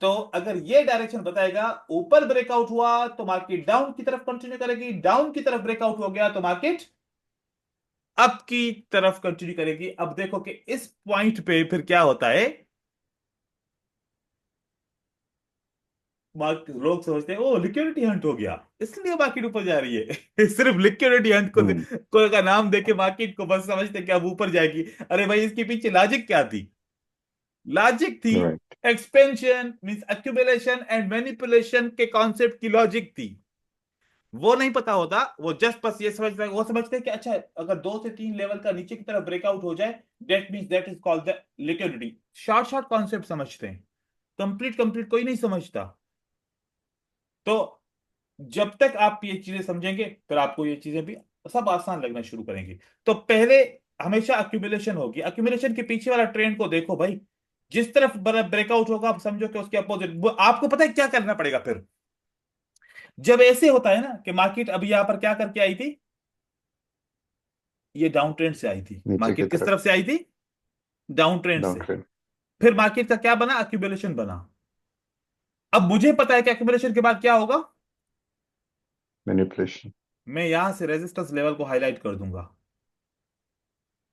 तो अगर ये डायरेक्शन बताएगा, ऊपर ब्रेकआउट हुआ तो मार्केट डाउन की तरफ कंटिन्यू करेगी, डाउन की तरफ ब्रेकआउट हो गया तो मार्केट अप की तरफ कंटिन्यू करेगी। अब देखो कि इस पॉइंट पे फिर क्या होता है, लोग सोचते हैं ओ लिक्विडिटी हंट हो गया इसलिए मार्केट ऊपर जा रही है। सिर्फ लिक्विडिटी हंट हम्म। को का नाम देके मार्केट को बस समझते हैं कि अब ऊपर जाएगी। अरे भाई, इसके पीछे लॉजिक क्या थी? लॉजिक थी right. Expansion means accumulation and manipulation के कॉन्सेप्ट की लॉजिक थी। वो नहीं पता होता, वो जस्ट बस ये समझता है, वो समझते हैं कि अच्छा अगर 2 से 3 लेवल का नीचे की तरफ ब्रेकआउट हो जाए, that means that is called the liquidity. Short short concept समझते हैं, कंप्लीट कंप्लीट कोई नहीं समझता। तो जब तक आप ये चीजें समझेंगे फिर आपको ये चीजें भी सब आसान लगना शुरू करेंगी। तो पहले हमेशा अक्यूमुलेशन होगी, अक्यूमुलेशन के पीछे वाला ट्रेंड को देखो भाई। जिस तरफ ब्रेकआउट होगा आप समझो कि उसके अपोजिट, आपको पता है क्या करना पड़ेगा फिर। जब ऐसे होता है ना कि मार्केट अभी यहां पर क्या करके आई थी, ये डाउन ट्रेंड से आई थी, नीचे की मार्केट किस तरफ। तरफ से आई थी? डाउन ट्रेंड डाउन से। ट्रेंड। फिर मार्केट का क्या बना, अक्यूमुलेशन बना। अब मुझे पता है कि एक्यूमुलेशन के बाद क्या होगा। मैनिपुलेशन। मैं यहां से रेजिस्टेंस लेवल को हाईलाइट कर दूंगा।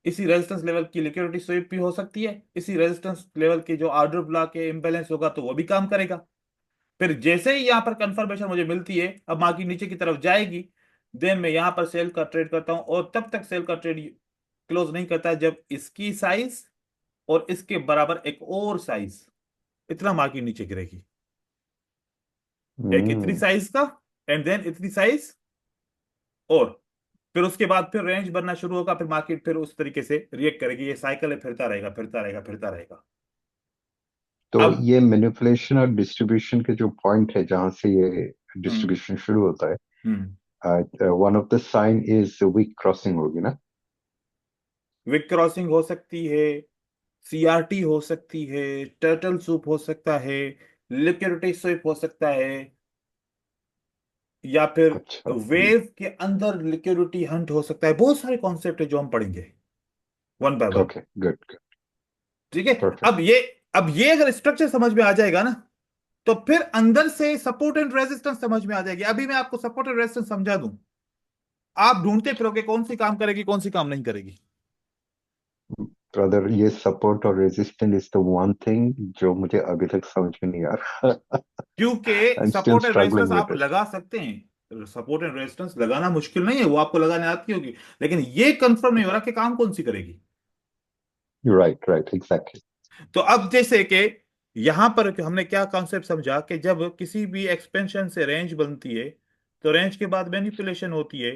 इसी रेजिस्टेंस लेवल की लिक्विडिटी स्वीप भी हो सकती है, इसी रेजिस्टेंस लेवल की जो ऑर्डर ब्लॉक के इम्बैलेंस होगा तो वो भी काम करेगा। फिर जैसे ही यहाँ पर कंफर्मेशन मुझे मिलती है, अब मार्केट नीचे की तरफ जाएगी, देन मैं यहाँ पर सेल का ट्रेड करता हूँ, और तब तक सेल का ट्रेड क्लोज नहीं करता जब इसकी साइज और इसके बराबर एक और साइज, इतना मार्केट नीचे गिरेगी। एक इतनी हम्म। साइज का, एंड देन इतनी साइज, और फिर उसके बाद फिर रेंज बनना शुरू होगा, फिर मार्केट फिर उस तरीके से रिएक्ट करेगी। ये साइकिल है, फिरता रहेगा फिरता रहेगा फिरता रहेगा। तो अब ये मैनिपुलेशन और डिस्ट्रीब्यूशन के जो पॉइंट है जहां से ये हम्म डिस्ट्रीब्यूशन शुरू होता हम्म है, one of the sign is week crossing होगी ना? विक क्रॉसिंग हो सकती है, सीआरटी हो सकती है, टर्टल सूप हो सकता है, लिक्विडिटी स्वीप हो सकता है, या फिर अच्छा। वेव के अंदर लिक्विडिटी हंट हो सकता है। बहुत सारे कॉन्सेप्ट है जो हम पढ़ेंगे one by one. Okay, good good. ठीक है। परफेक्ट। अब ये अगर स्ट्रक्चर समझ में आ जाएगा ना, तो फिर अंदर से सपोर्ट एंड रेजिस्टेंस समझ में आ जाएगी। अभी मैं आपको सपोर्ट एंड रेजिस्टेंस समझा दूं, आप ढूंढते फिरोगे कौन सी काम करेगी कौन सी काम नहीं करेगी। ब्रदर, ये सपोर्ट और resistance is the one thing जो मुझे अभी तक समझ में नहीं आ रहा। क्योंकि आई am still support and resistance struggling आप विद इट। लगा सकते हैं, सपोर्ट एंड रेजिस्टेंस लगाना मुश्किल नहीं है, वो आपको लगाने आती होगी, लेकिन ये कंफर्म नहीं हो रहा कि काम कौन सी करेगी। Right right, exactly. तो अब जैसे कि यहां पर हमने क्या कॉन्सेप्ट समझा कि जब किसी भी एक्सपेंशन से रेंज बनती है, तो रेंज के बाद मैनिपुलेशन होती है।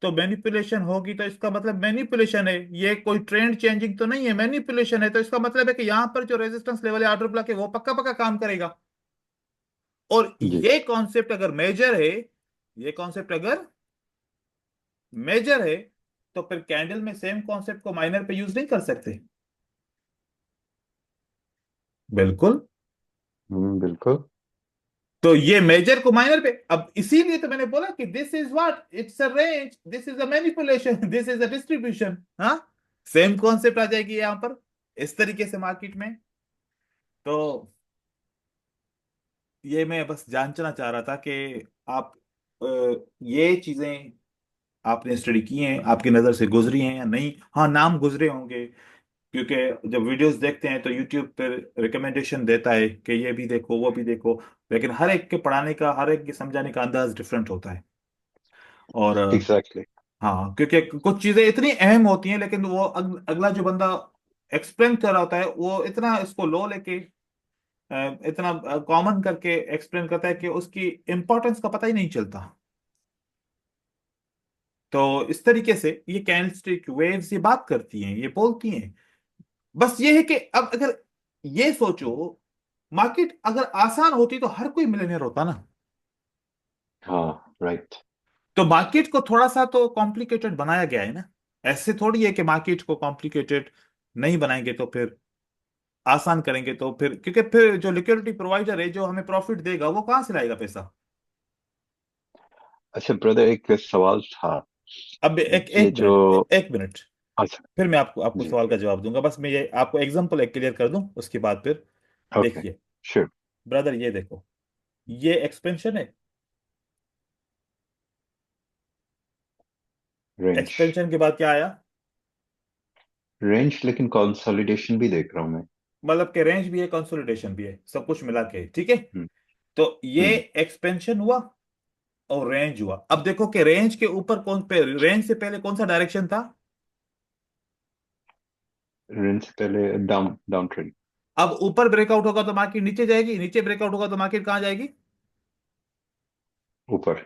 तो मैनिपुलेशन होगी तो इसका मतलब मैनिपुलेशन है, ये कोई ट्रेंड चेंजिंग तो नहीं है, मैनिपुलेशन है, तो इसका मतलब है कि यहां पर जो रेजिस्टेंस लेवल है ऑर्डर ब्लॉक है वो पक्का पक्का काम करेगा। और जी। ये कॉन्सेप्ट अगर मेजर है, ये कॉन्सेप्ट अगर मेजर है, तो फिर कैंडल में सेम कॉन्सेप्ट को माइनर पे यूज नहीं कर सकते। बिल्कुल। बिल्कुल। तो ये मेजर को माइनर पे, अब इसीलिए तो मैंने बोला कि this is what, it's a range, this is a manipulation, this is a distribution. हाँ, सेम कॉन्सेप्ट आ जाएगी यहां पर इस तरीके से मार्केट में। तो ये मैं बस जानना चाह रहा था कि आप ये चीजें आपने स्टडी की हैं, आपकी नजर से गुजरी हैं या नहीं। हाँ, नाम गुजरे होंगे, क्योंकि जब वीडियोस देखते हैं तो यूट्यूब पर रिकमेंडेशन देता है कि ये भी देखो वो भी देखो, लेकिन हर एक के पढ़ाने का, हर एक के समझाने का अंदाज डिफरेंट होता है। और एग्जैक्टली। हाँ, क्योंकि कुछ चीजें इतनी अहम होती हैं, लेकिन वो अगला जो बंदा एक्सप्लेन कर रहा होता है वो इतना इसको लो लेके इतना कॉमन करके एक्सप्लेन करता है कि उसकी इंपॉर्टेंस का पता ही नहीं चलता। तो इस तरीके से ये कैंडलस्टिक वेव्स ये बात करती हैं, ये बोलती हैं। बस ये है कि अब अगर ये सोचो, मार्केट अगर आसान होती तो हर कोई मिलियनर होता ना। हाँ, राइट। तो मार्केट को थोड़ा सा तो कॉम्प्लिकेटेड बनाया गया है ना। ऐसे थोड़ी है कि मार्केट को कॉम्प्लिकेटेड नहीं बनाएंगे तो फिर आसान करेंगे तो फिर, क्योंकि फिर जो लिक्विडिटी प्रोवाइडर है जो हमें प्रॉफिट देगा वो कहां से लाएगा पैसा। अच्छा ब्रदर, एक सवाल था। अब एक ये एक जो, मिनट, एक मिनट, अच्छा। फिर मैं आपको आपको जी। सवाल का जवाब दूंगा। बस मैं ये आपको एग्जांपल एक क्लियर कर दूं, उसके बाद फिर ओके। देखिए। श्योर। ब्रदर ये देखो, ये एक्सपेंशन है। रेंज। एक्सपेंशन के बाद क्या आया? रेंज, लेकिन कंसोलिडेशन भी देख रहा हूँ मैं। मतलब कि रेंज भी है, कंसोलिडेशन भी है, सब कुछ मिला के, ठीक है। हम्म। तो ये हम्म। एक्सपेंशन हुआ और रेंज हुआ। अब देखो कि रेंज के ऊपर कौन पे, रेंज से पहले कौन सा डायरेक्शन था? रेंज से पहले डाउन डाउन ट्रेंड। अब ऊपर ब्रेकआउट होगा तो मार्केट नीचे जाएगी, नीचे ब्रेकआउट होगा तो मार्केट कहां जाएगी? ऊपर।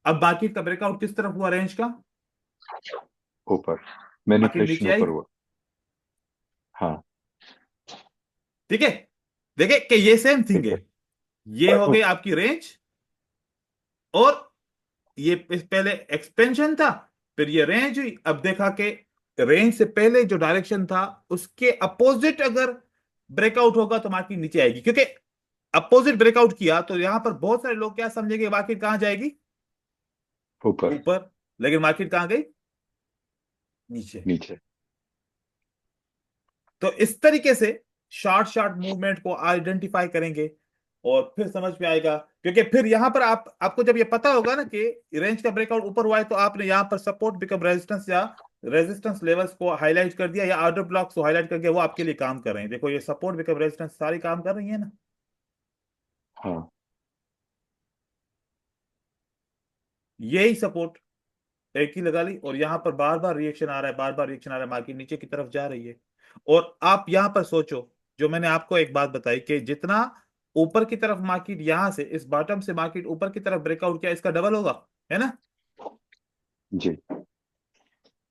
अब मार्केट का ब्रेकआउट किस तरफ हुआ रेंज का? ऊपर। मार्केट मैनिपुलेशन नीचे आई। ऊपर हुआ। हाँ। ठीक है। देखे कि ये सेम थिंग ठीक है। है। ये हो गई आपकी रेंज, और ये पहले एक्सपेंशन था, फिर ये रेंज हुई। अब देखा कि रेंज से पहले जो डायरेक्शन था उसके अपोजिट अगर ब्रेकआउट होगा तो मार्केट नीचे आएगी, क्योंकि अपोजिट ब्रेकआउट किया तो यहां पर बहुत सारे लोग क्या समझेंगे, मार्केट कहां जाएगी? ऊपर। ऊपर। लेकिन मार्केट कहां गई? नीचे। नीचे। तो इस तरीके से शॉर्ट शॉर्ट मूवमेंट को आइडेंटिफाई करेंगे। और फिर समझ में आएगा, क्योंकि फिर यहां पर आपको जब ये पता होगा ना कि रेंज का ब्रेकआउट ऊपर हुआ है, तो आपने यहाँ पर सपोर्ट बिकम रेजिस्टेंस या रेजिस्टेंस लेवल्स को हाईलाइट कर दिया या ऑर्डर ब्लॉक्स को हाईलाइट कर दिया, वो आपके लिए काम कर रहे हैं। देखो ये सपोर्ट बिकम रेजिस्टेंस सारी काम कर रही है ना। हाँ। यही सपोर्ट एक ही लगा ली, और यहां पर बार बार रिएक्शन आ रहा है, बार बार रिएक्शन आ रहा है, मार्केट नीचे की तरफ जा रही है। और आप यहां पर सोचो, जो मैंने आपको एक बात बताई कि जितना ऊपर की तरफ मार्केट यहां से इस बॉटम से मार्केट ऊपर की तरफ ब्रेकआउट किया, इसका डबल होगा, है ना। जी।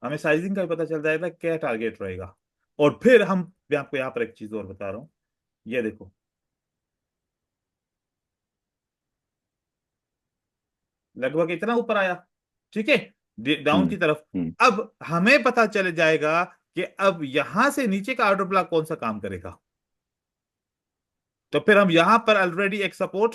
हमें साइजिंग का भी पता चल जाएगा क्या टारगेट रहेगा। और फिर हम, मैं आपको यहाँ पर एक चीज और बता रहा हूँ, ये देखो लगभग इतना ऊपर आया, ठीक है, डाउन हम्म। की तरफ। हम्म। अब हमें पता चल जाएगा कि अब यहां से नीचे का ऑर्डर ब्लॉक कौन सा काम करेगा। तो फिर हम यहां पर ऑलरेडी एक सपोर्ट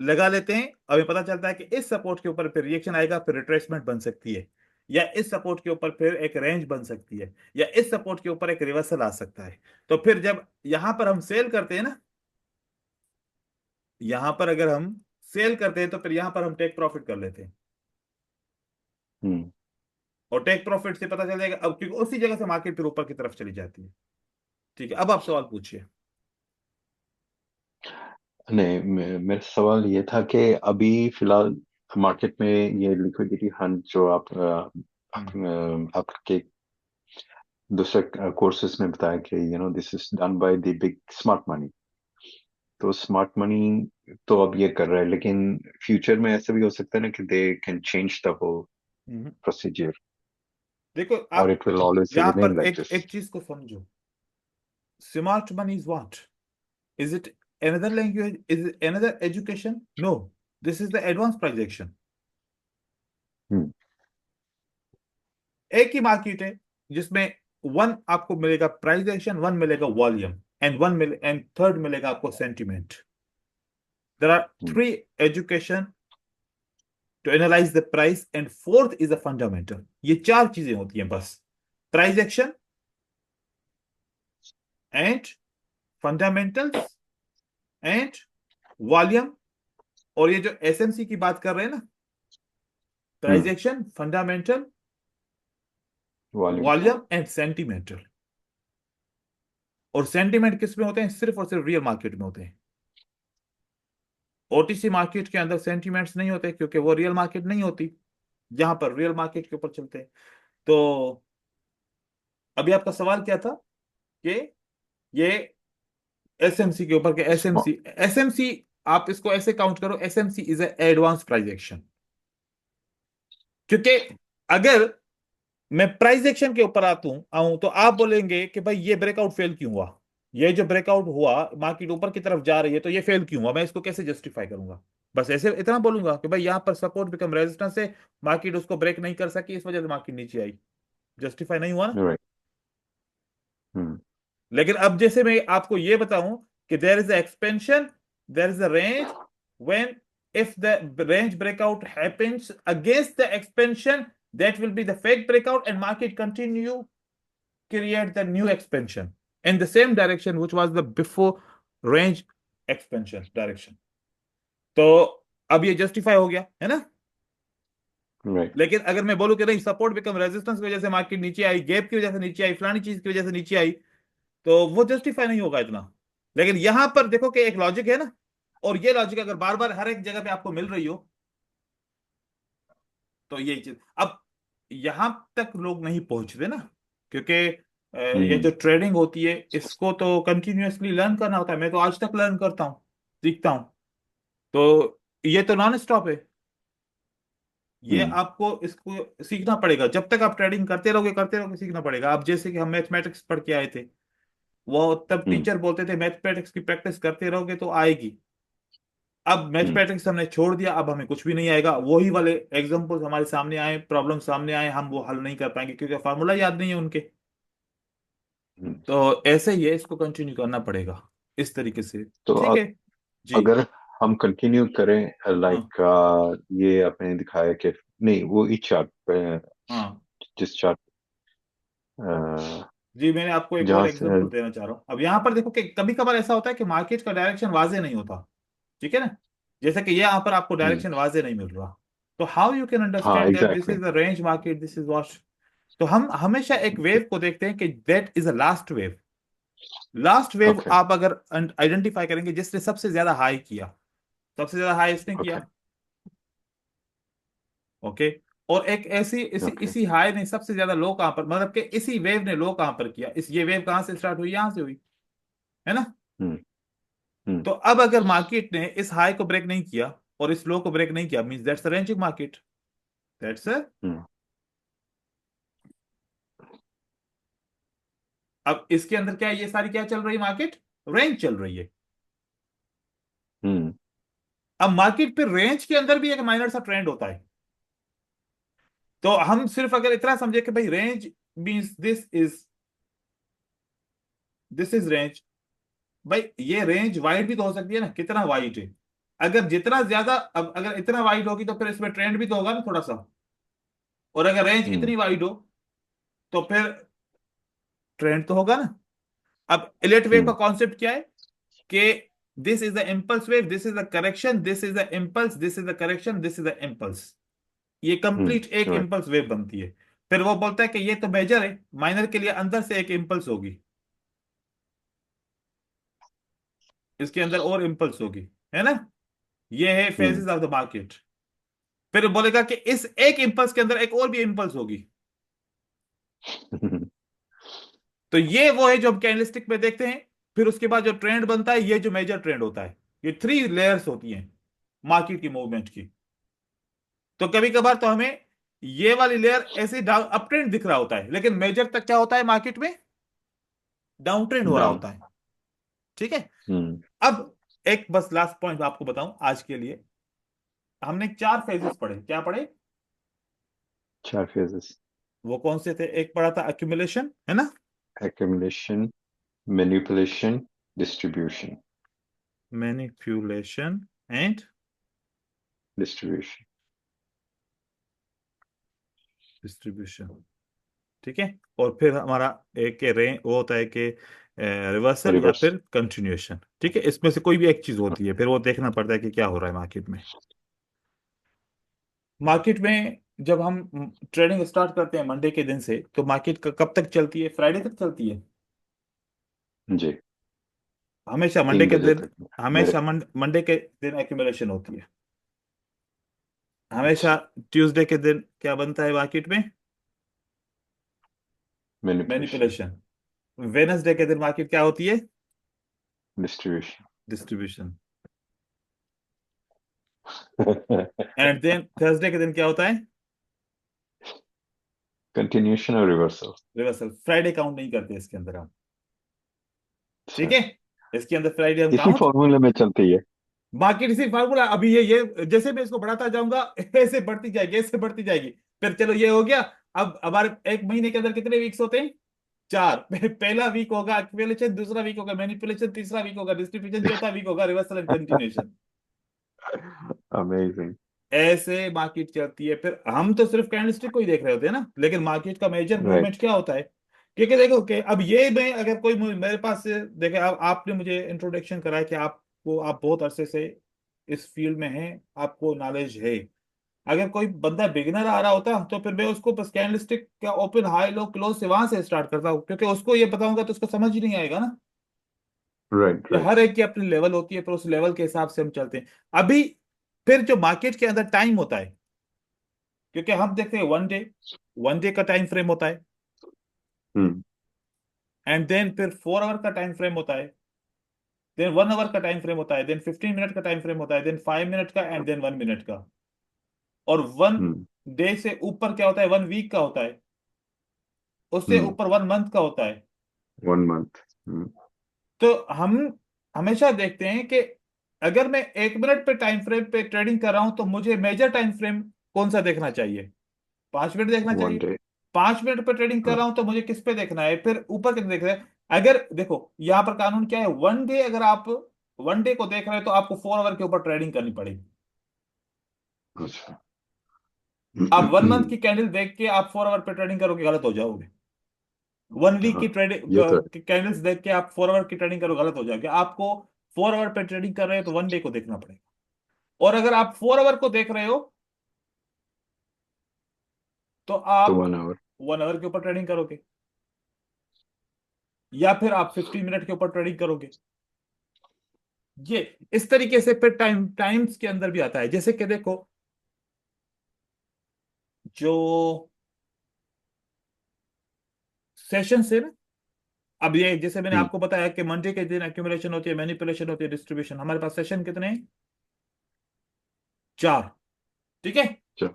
लगा लेते हैं। हमें पता चलता है कि इस सपोर्ट के ऊपर फिर रिएक्शन आएगा, फिर रिट्रेसमेंट बन सकती है, या इस सपोर्ट के ऊपर फिर एक रेंज बन सकती है, या इस सपोर्ट के ऊपर एक रिवर्सल आ सकता है। तो फिर जब यहां पर हम सेल करते हैं ना, यहां पर अगर हम सेल करते हैं तो फिर यहां पर हम टेक प्रॉफिट कर लेते हैं। हम्म। और टेक प्रॉफिट से पता चल जाएगा अब, क्योंकि उसी जगह से मार्केट फिर ऊपर की तरफ चली जाती है। ठीक है, अब आप सवाल पूछिए। नहीं, मेरा सवाल ये था कि अभी फिलहाल मार्केट में ये लिक्विडिटी हंट जो हम्म आपके दूसरे कोर्सेज में बताया कि this is done by the big smart money. तो स्मार्ट मनी तो अब ये कर रहा है, लेकिन फ्यूचर में ऐसा भी हो सकता है ना कि they can change the whole hmm. Procedure, देखो और आप इट विल ऑलवेज यहां पर रिमेन लाइक एक दिस। एक चीज को समझो। Smart money is what? Is it another language? Is it another education? No. This is the advanced price action. Hmm. एक ही मार्केट है जिसमें वन आपको मिलेगा प्राइस एक्शन, वन मिलेगा वॉल्यूम, एंड एंड थर्ड मिलेगा आपको sentiment. There are hmm. Three education to analyse the price, and fourth is a fundamental. ये चार चीजें होती हैं बस, price action and fundamentals and volume. और ये जो एसएमसी की बात कर रहे हैं ना, price hmm. Action, fundamental, volume. Volume and sentimental. और सेंटिमेंट किस में होते हैं? सिर्फ और सिर्फ रियल मार्केट में होते हैं। ओटीसी मार्केट के अंदर सेंटिमेंट्स नहीं होते, क्योंकि वो रियल मार्केट नहीं होती। यहां पर रियल मार्केट के ऊपर चलते हैं। तो अभी आपका सवाल क्या था कि ये एसएमसी के ऊपर के, एसएमसी, एसएमसी आप इसको ऐसे काउंट करो, SMC is advance price action. क्योंकि अगर मैं प्राइस एक्शन के ऊपर आऊं तो आप बोलेंगे कि भाई ये ब्रेकआउट फेल क्यों हुआ, ये जो ब्रेकआउट हुआ मार्केट ऊपर की तरफ जा रही है, तो ये फेल क्यों हुआ, मैं इसको कैसे जस्टिफाई करूंगा? बस ऐसे इतना बोलूंगा कि भाई यहां पर सपोर्ट बिकम रेजिस्टेंस है, मार्केट उसको ब्रेक नहीं कर सकी, इस वजह से मार्केट नीचे आई। जस्टिफाई नहीं हुआ ना। राइट। हम्म। लेकिन अब जैसे मैं आपको ये बताऊं कि there is expansion, there is a range, when if the range breakout happens against the expansion, that will be the fake breakout, and market continue create the new expansion in the same direction which was the before range expansion direction. तो अब ये justify हो गया है ना। Right. लेकिन अगर मैं बोलूं कि नहीं, सपोर्ट बिकम रेजिस्टेंस की वजह से मार्केट नीचे आई, गैप की वजह से नीचे आई, फलानी चीज की वजह से नीचे आई, तो वो जस्टिफाई नहीं होगा इतना। लेकिन यहां पर देखो कि एक लॉजिक है ना, और ये लॉजिक अगर बार बार हर एक जगह पे आपको मिल रही हो, तो यही चीज अब यहां तक लोग नहीं पहुंचते ना, क्योंकि ये हम्म। जो ट्रेडिंग होती है इसको तो कंटिन्यूअसली लर्न करना होता है। मैं तो आज तक लर्न करता हूँ, सीखता हूँ। तो ये तो नॉन स्टॉप है। ये हम्म। आपको इसको सीखना पड़ेगा, जब तक आप ट्रेडिंग करते रहोगे सीखना पड़ेगा। अब जैसे कि हम मैथमेटिक्स पढ़ के आए थे, वो तब हम्म। टीचर बोलते थे मैथमेटिक्स की प्रैक्टिस करते रहोगे तो आएगी। अब हम्म। मैथमेटिक्स हमने छोड़ दिया, अब हमें कुछ भी नहीं आएगा। वही वाले एग्जांपल्स हमारे सामने आए, प्रॉब्लम सामने आए, हम वो हल नहीं कर पाएंगे क्योंकि फार्मूला याद नहीं है उनके। हम्म। तो ऐसे ही है, इसको कंटिन्यू करना पड़ेगा इस तरीके से। तो ठीक है जी। अगर हम कंटिन्यू करें, हाँ लाइक ये आपने दिखाया कि नहीं, वो इस चार्ट पे, हाँ जिस चार्ट जी, मैंने आपको एक और जहां से एग्जांपल देना चाह रहा हूँ। अब यहाँ पर देखो कि कभी कभार ऐसा होता है कि मार्केट का डायरेक्शन वाजे नहीं होता, ठीक है ना। जैसे कि यहाँ पर आपको हम्म, डायरेक्शन वाजे नहीं मिल रहा, तो हाउ यू कैन हाँ understand that this exactly. Is the range market, this is what. तो हम हमेशा एक वेव को देखते हैं कि that is a last wave. Last wave okay. आप अगर आइडेंटिफाई करेंगे जिसने सबसे ज्यादा हाई किया, सबसे ज्यादा हाई इसने ओके। किया, ओके। और एक ऐसी इसी ओके। इसी हाई ने सबसे ज्यादा लो कहां पर, मतलब कि इसी वेव ने लो कहां पर किया, इस ये वेव कहां से स्टार्ट हुई, यहां से हुई, है ना। हम्म। हम्म। तो अब अगर मार्केट ने इस हाई को ब्रेक नहीं किया और इस लो को ब्रेक नहीं किया, means that's a ranging market, that's a. Hmm. अब इसके अंदर क्या है, ये सारी क्या चल रही है, मार्केट रेंज चल रही है। हम्म। अब मार्केट पे रेंज के अंदर भी एक माइनर सा ट्रेंड होता है। तो हम सिर्फ अगर इतना समझे कि भाई range means this is range, भाई ये रेंज वाइड भी तो हो सकती है ना, कितना वाइड है। अगर जितना ज्यादा, अब अगर इतना वाइड होगी तो फिर इसमें ट्रेंड भी तो होगा ना थोड़ा सा। और अगर रेंज हम्म। इतनी वाइड हो तो फिर ट्रेंड तो होगा ना। अब इलेट वेव का हम्म। कॉन्सेप्ट क्या है कि this is the impulse wave, this is the correction, this is the impulse, this is the correction, this is the impulse. ये कंप्लीट एक राइट। इम्पल्स वेव बनती है। फिर वो बोलता है कि ये तो मेजर है, माइनर के लिए अंदर से एक इम्पल्स होगी, इसके अंदर और इम्पल्स होगी, है ना। ये है hmm. Phases of the market. फिर बोलेगा कि इस एक इम्पल्स के अंदर एक और भी इम्पल्स होगी। तो ये वो है जो हम कैंडलस्टिक में देखते हैं। फिर उसके बाद जो ट्रेंड बनता है, ये जो मेजर ट्रेंड होता है, ये थ्री लेयर्स होती हैं मार्केट की मूवमेंट की। तो कभी कभार तो हमें ये वाली लेयर ऐसे डाउन अप ट्रेंड दिख रहा होता है, लेकिन मेजर तक क्या होता है मार्केट में, डाउन ट्रेंड हो रहा डाउन। होता है, ठीक है। हम्म। अब एक बस लास्ट पॉइंट आपको बताऊं आज के लिए। हमने चार फेजेस पढ़े, क्या पढ़े, चार फेजेस। वो कौन से थे, एक पढ़ा था अक्यूमुलेशन, है ना। accumulation, manipulation, distribution. Manipulation and Distribution. Distribution, ठीक है। और फिर हमारा एक के रे वो होता है कि रिवर्सल या Reverse. फिर कंटिन्यूएशन, ठीक है। इसमें से कोई भी एक चीज होती है, फिर वो देखना पड़ता है कि क्या हो रहा है मार्केट में। मार्केट में जब हम ट्रेडिंग स्टार्ट करते हैं मंडे के दिन से, तो मार्केट कब तक चलती है, फ्राइडे तक चलती है जी। हमेशा। मंडे तीन के बजे दिन, तक। मेरे। हमेशा मंडे के दिन एक्यूमुलेशन होती है। हमेशा अच्छा। ट्यूसडे के दिन क्या बनता है मार्केट में, Manipulation. मैनिपुलेशन। वेनसडे के दिन मार्केट क्या होती है, Distribution. Distribution. And then Thursday के दिन क्या होता है, Continuation और reversal. रिवर्सल। फ्राइडे काउंट नहीं करते इसके अंदर हम, ठीक अच्छा। है। इसके अंदर फ्राइडे हम इसी काउंट, फॉर्मूले में चलती है। बाकी इसी फार्मूला। अभी ये जैसे मैं इसको बढ़ाता जाऊंगा ऐसे बढ़ती जाएगी, ऐसे बढ़ती जाएगी। फिर चलो ये हो गया। अब हमारे एक महीने के अंदर कितने वीक्स होते हैं, चार। पहला वीक होगा एक्यूमुलेशन, दूसरा वीक होगा मैनिपुलेशन, तीसरा वीक होगा डिस्ट्रीब्यूशन, चौथा वीक होगा रिवर्सल एंड कंटिन्यूएशन। Amazing. ऐसे मार्केट चलती है। फिर हम तो सिर्फ कैंडलस्टिक को ही देख रहे होते हैं ना, लेकिन मार्केट का मेजर Right. मूवमेंट क्या होता है। क्योंकि देखो कि अब ये मैं अगर कोई मेरे पास से देखे, अब आपने मुझे इंट्रोडक्शन कराया कि आपको, आप बहुत अरसे से इस फील्ड में हैं, आपको नॉलेज है। अगर कोई बंदा बिगिनर आ रहा होता तो फिर मैं उसको बस कैंडलस्टिक का ओपन हाई लो क्लोज से वहां से स्टार्ट करता हूँ, क्योंकि उसको ये बताऊंगा तो उसको समझ ही नहीं आएगा ना। Right. ये Right. हर एक की अपनी लेवल होती है, फिर उस लेवल के हिसाब से हम चलते हैं। अभी फिर जो मार्केट के अंदर टाइम होता है, क्योंकि हम देखते हैं वन डे का टाइम फ्रेम होता है, हम्म। एंड देन फिर 4 आवर का टाइम फ्रेम होता है, देन 1 आवर का टाइम फ्रेम होता है, देन 15 मिनट का टाइम फ्रेम होता है, देन 5 मिनट का, एंड देन 1 मिनट का। और वन हम्म। डे से ऊपर क्या होता है, 1 वीक का होता है, उससे हम्म। ऊपर 1 मंथ का होता है। 1 month. तो हम हमेशा देखते हैं कि अगर मैं 1 मिनट पे टाइम फ्रेम पे ट्रेडिंग कर रहा हूं तो मुझे मेजर टाइम फ्रेम कौन सा देखना चाहिए, 5 मिनट देखना One चाहिए। day. 5 मिनट पे ट्रेडिंग कर हाँ। रहा हूं तो मुझे किस पे देखना है, फिर ऊपर कितना देखना है। अगर देखो यहां पर कानून क्या है, वन डे अगर आप वन डे को देख रहे हैं तो आपको 4 आवर के ऊपर ट्रेडिंग करनी पड़ेगी। अच्छा। आप 1 मंथ की कैंडल देख के आप 4 आवर पे ट्रेडिंग करोगे, गलत हो जाओगे। 1 वीक की हाँ, ट्रेडिंग ये तो है। कैंडल्स देख के आप 4 आवर की ट्रेडिंग करो, गलत हो जाएगा। आपको 4 आवर पे ट्रेडिंग कर रहे हो तो 1 डे को देखना पड़ेगा। और अगर आप 4 आवर को देख रहे हो तो तो आप 1 आवर। 1 आवर के ऊपर ट्रेडिंग करोगे, या फिर आप 15 मिनट के ऊपर ट्रेडिंग करोगे। ये इस तरीके से फिर टाइम्स के अंदर भी आता है। जैसे कि देखो, जो सेशन है ना, अब ये जैसे मैंने हम्म। आपको बताया कि मंडे के दिन एक्यूमुलेशन होती है, मैनिपुलेशन होती है, डिस्ट्रीब्यूशन। हमारे पास सेशन कितने हैं? 4। ठीक है। चलो।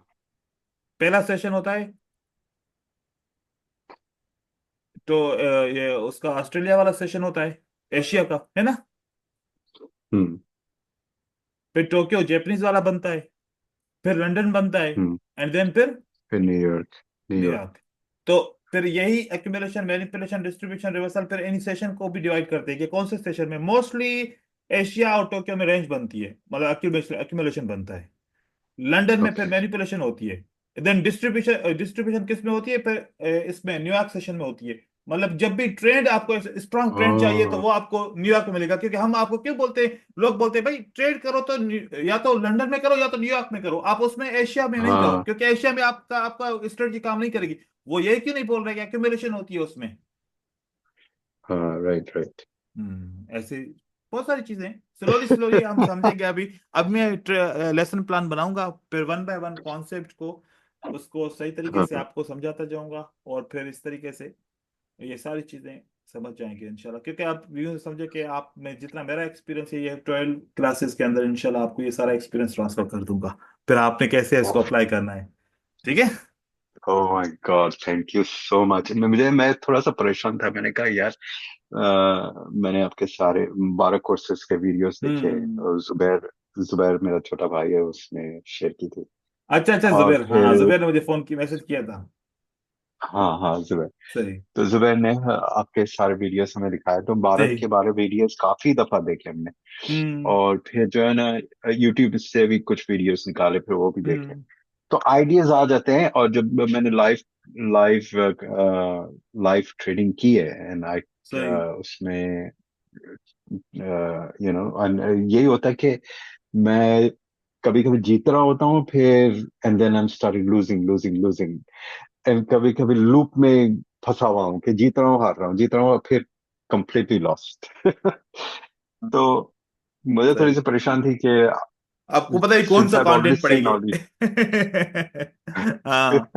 पहला सेशन होता है तो ये उसका ऑस्ट्रेलिया वाला सेशन होता है, एशिया का, है ना। हम्म। फिर टोक्यो जापानीज वाला बनता है, फिर लंदन बनता है, हम्म। एंड देन फिर फिर न्यूयॉर्क। न्यूयॉर्क। न्यूयॉर्क। तो फिर यही एक्यूमुलेशन, मैनिपुलेशन, डिस्ट्रीब्यूशन, रिवर्सल फिर इन सेशन को भी डिवाइड करते हैं कि कौन से सेशन में मोस्टली एशिया और टोक्यो में रेंज बनती है, मतलब एक्यूमुलेशन बनता है। लंदन में फिर ओके। मैनिपुलेशन होती है। देन डिस्ट्रीब्यूशन, डिस्ट्रीब्यूशन किस में होती है फिर? इसमें न्यूयॉर्क सेशन में होती है। मतलब जब भी ट्रेंड, आपको स्ट्रॉन्ग ट्रेंड चाहिए तो ओ। वो आपको न्यूयॉर्क में मिलेगा। क्योंकि हम आपको क्यों बोलते हैं, लोग बोलते हैं भाई ट्रेड करो तो या तो लंदन में करो या तो न्यूयॉर्क में करो, आप उसमें एशिया में नहीं करो, हाँ क्योंकि एशिया में आपका आपका स्ट्रेटजी काम नहीं करेगी। वो ये क्यों नहीं बोल रहे कि एक्यूमुलेशन होती है उसमें। हाँ, राइट राइट। ऐसे बहुत सारी चीजें स्लोली स्लोली हम समझेंगे अभी। अब मैं लेसन प्लान बनाऊंगा, फिर 1 बाय 1 कॉन्सेप्ट को, उसको सही तरीके हाँ से हाँ। आपको समझाता जाऊंगा। और फिर इस तरीके से ये सारी चीजें समझ जाएंगे इंशाल्लाह। क्योंकि आप यूं समझे कि आप में जितना मेरा एक्सपीरियंस है, ये 12 क्लासेस के अंदर इंशाल्लाह आपको ये सारा एक्सपीरियंस ट्रांसफर कर दूंगा। फिर आपने कैसे इसको अप्लाई करना है। ठीक है। Oh my God, thank you so much. मैं थोड़ा सा परेशान था। मैंने कहा यार, मैंने आपके सारे 12 कोर्सेज के वीडियोस देखे। हम्म। और जुबैर जुबैर मेरा छोटा भाई है, उसने शेयर की थी। अच्छा अच्छा, और जुबेर, हाँ फिर जुबेर ने मुझे फोन की मैसेज किया था। हाँ हाँ, जुबैर। सही। तो जुबैर ने आपके सारे वीडियोस हमें दिखाए, तो भारत सही। के बारे वीडियोस काफी दफा देखे हमने। हम्म। और फिर जो है ना, यूट्यूब से भी कुछ वीडियोस निकाले, फिर वो भी देखे। हम्म। तो आइडियाज आ जाते हैं। और जब मैंने लाइव लाइव लाइव ट्रेडिंग की है, एंड आई सही। उसमें यही होता है कि मैं कभी कभी जीत रहा होता हूँ, फिर and then I am starting losing losing losing. And कभी कभी लूप में फंसा हुआ हूँ कि जीत रहा हूँ, हार रहा हूँ, जीत रहा हूँ, फिर कंप्लीटली लॉस्ट। तो मुझे थोड़ी सही। सी परेशान थी कि आपको पता है कौन सिंस सा आई ऑलरेडी कंटेंट सीन पढ़ेंगे। All this. हाँ।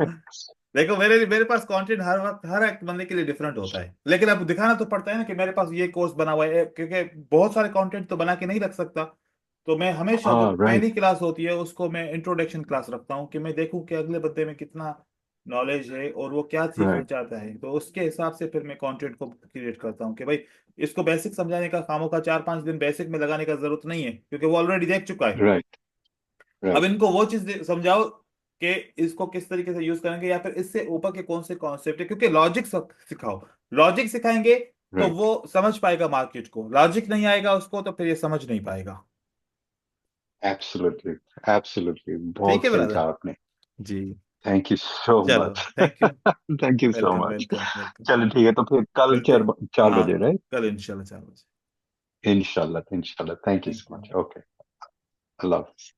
देखो, मेरे मेरे पास कंटेंट हर वक्त हर एक बंदे के लिए डिफरेंट होता है, लेकिन अब दिखाना तो पड़ता है ना कि मेरे पास ये कोर्स बना हुआ है, क्योंकि बहुत सारे कंटेंट तो बना के नहीं रख सकता। तो मैं हमेशा जो हाँ, पहली राइट क्लास होती है उसको मैं इंट्रोडक्शन क्लास रखता हूँ, कि मैं देखूँ कि अगले बंदे में कितना नॉलेज है और वो क्या सीखना राइट चाहता है। तो उसके हिसाब से फिर मैं कंटेंट को क्रिएट करता हूँ कि भाई इसको बेसिक समझाने का, कामों का 4-5 दिन बेसिक में लगाने का जरूरत नहीं है, क्योंकि वो ऑलरेडी देख चुका है। राइट अब राइट इनको वो चीज समझाओ कि इसको किस तरीके से यूज करेंगे, या फिर इससे ऊपर के कौन से कॉन्सेप्ट है, क्योंकि लॉजिक सिखाओ। लॉजिक सिखाएंगे तो राइट। वो समझ पाएगा मार्केट को, लॉजिक नहीं आएगा उसको तो फिर ये समझ नहीं पाएगा। एब्सोल्युटली। एब्सोल्युटली, ठीक बहुत है सही ब्रदर। कहा आपने। जी। थैंक यू सो चलो, much. Thank you. Thank you so welcome much. Welcome welcome. चलो ठीक है, तो फिर कल मिलते चार हैं। 4 बजे, हाँ, राइट? कल इंशाल्लाह 4 बजे। इंशाल्लाह इंशाल्लाह। Thank you thank so you. Much. Okay. Allah Hafiz.